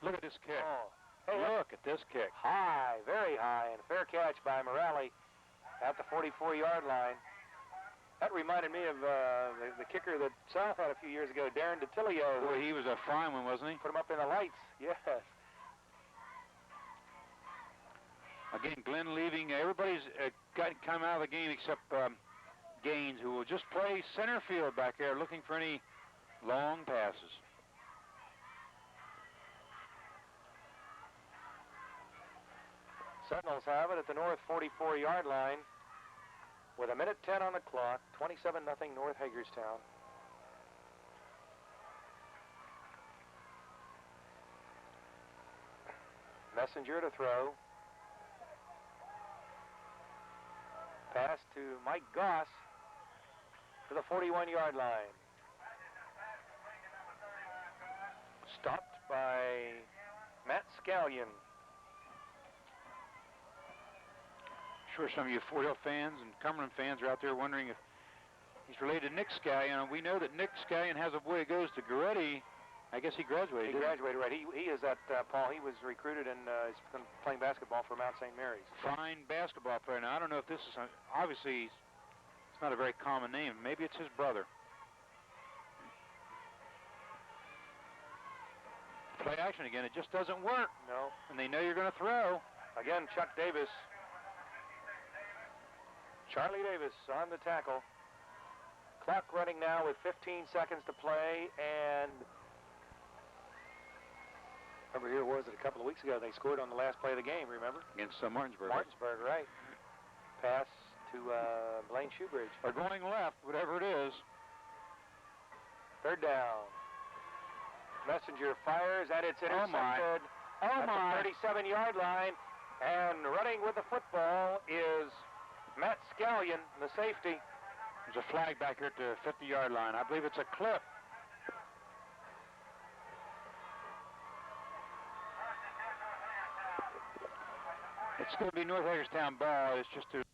Look at this kick. Oh. Hey, look at this kick. High, very high, and a fair catch by Morale at the 44-yard line. That reminded me of the kicker that South had a few years ago, Darren DiTilio. Boy, he was a fine one, wasn't he? Put him up in the lights, yes. Again, Glenn leaving. Everybody's come out of the game except Gaines, who will just play center field back there looking for any long passes. Sentinels have it at the North 44-yard line with 1:10 on the clock, 27-0 North Hagerstown. Messenger to throw. Pass to Mike Goss to the 41-yard line. Stopped by Matt Scallion. Sure, some of you Fordale fans and Cumberland fans are out there wondering if he's related to Nick Scallion. We know that Nick Scallion has a boy who goes to Goretti. I guess he graduated. He graduated, right. He is at Paul. He was recruited and is playing basketball for Mount St. Mary's. Fine basketball player. Now, I don't know if this is, obviously, It's not a very common name. Maybe it's his brother. Play action again. It just doesn't work. No. And they know you're going to throw. Again, Chuck Davis. Charlie Davis on the tackle. Clock running now with 15 seconds to play, and remember, here was it a couple of weeks ago, they scored on the last play of the game, remember? Against Martinsburg. Martinsburg, right. Pass to Blaine Shoebridge. Or going left, whatever it is. Third down. Messenger fires, and it's intercepted at the 37-yard line. And running with the football is Matt Scallion, the safety. There's a flag back here at the 50-yard line. I believe it's a clip. It's going to be North Hagerstown ball. It's just to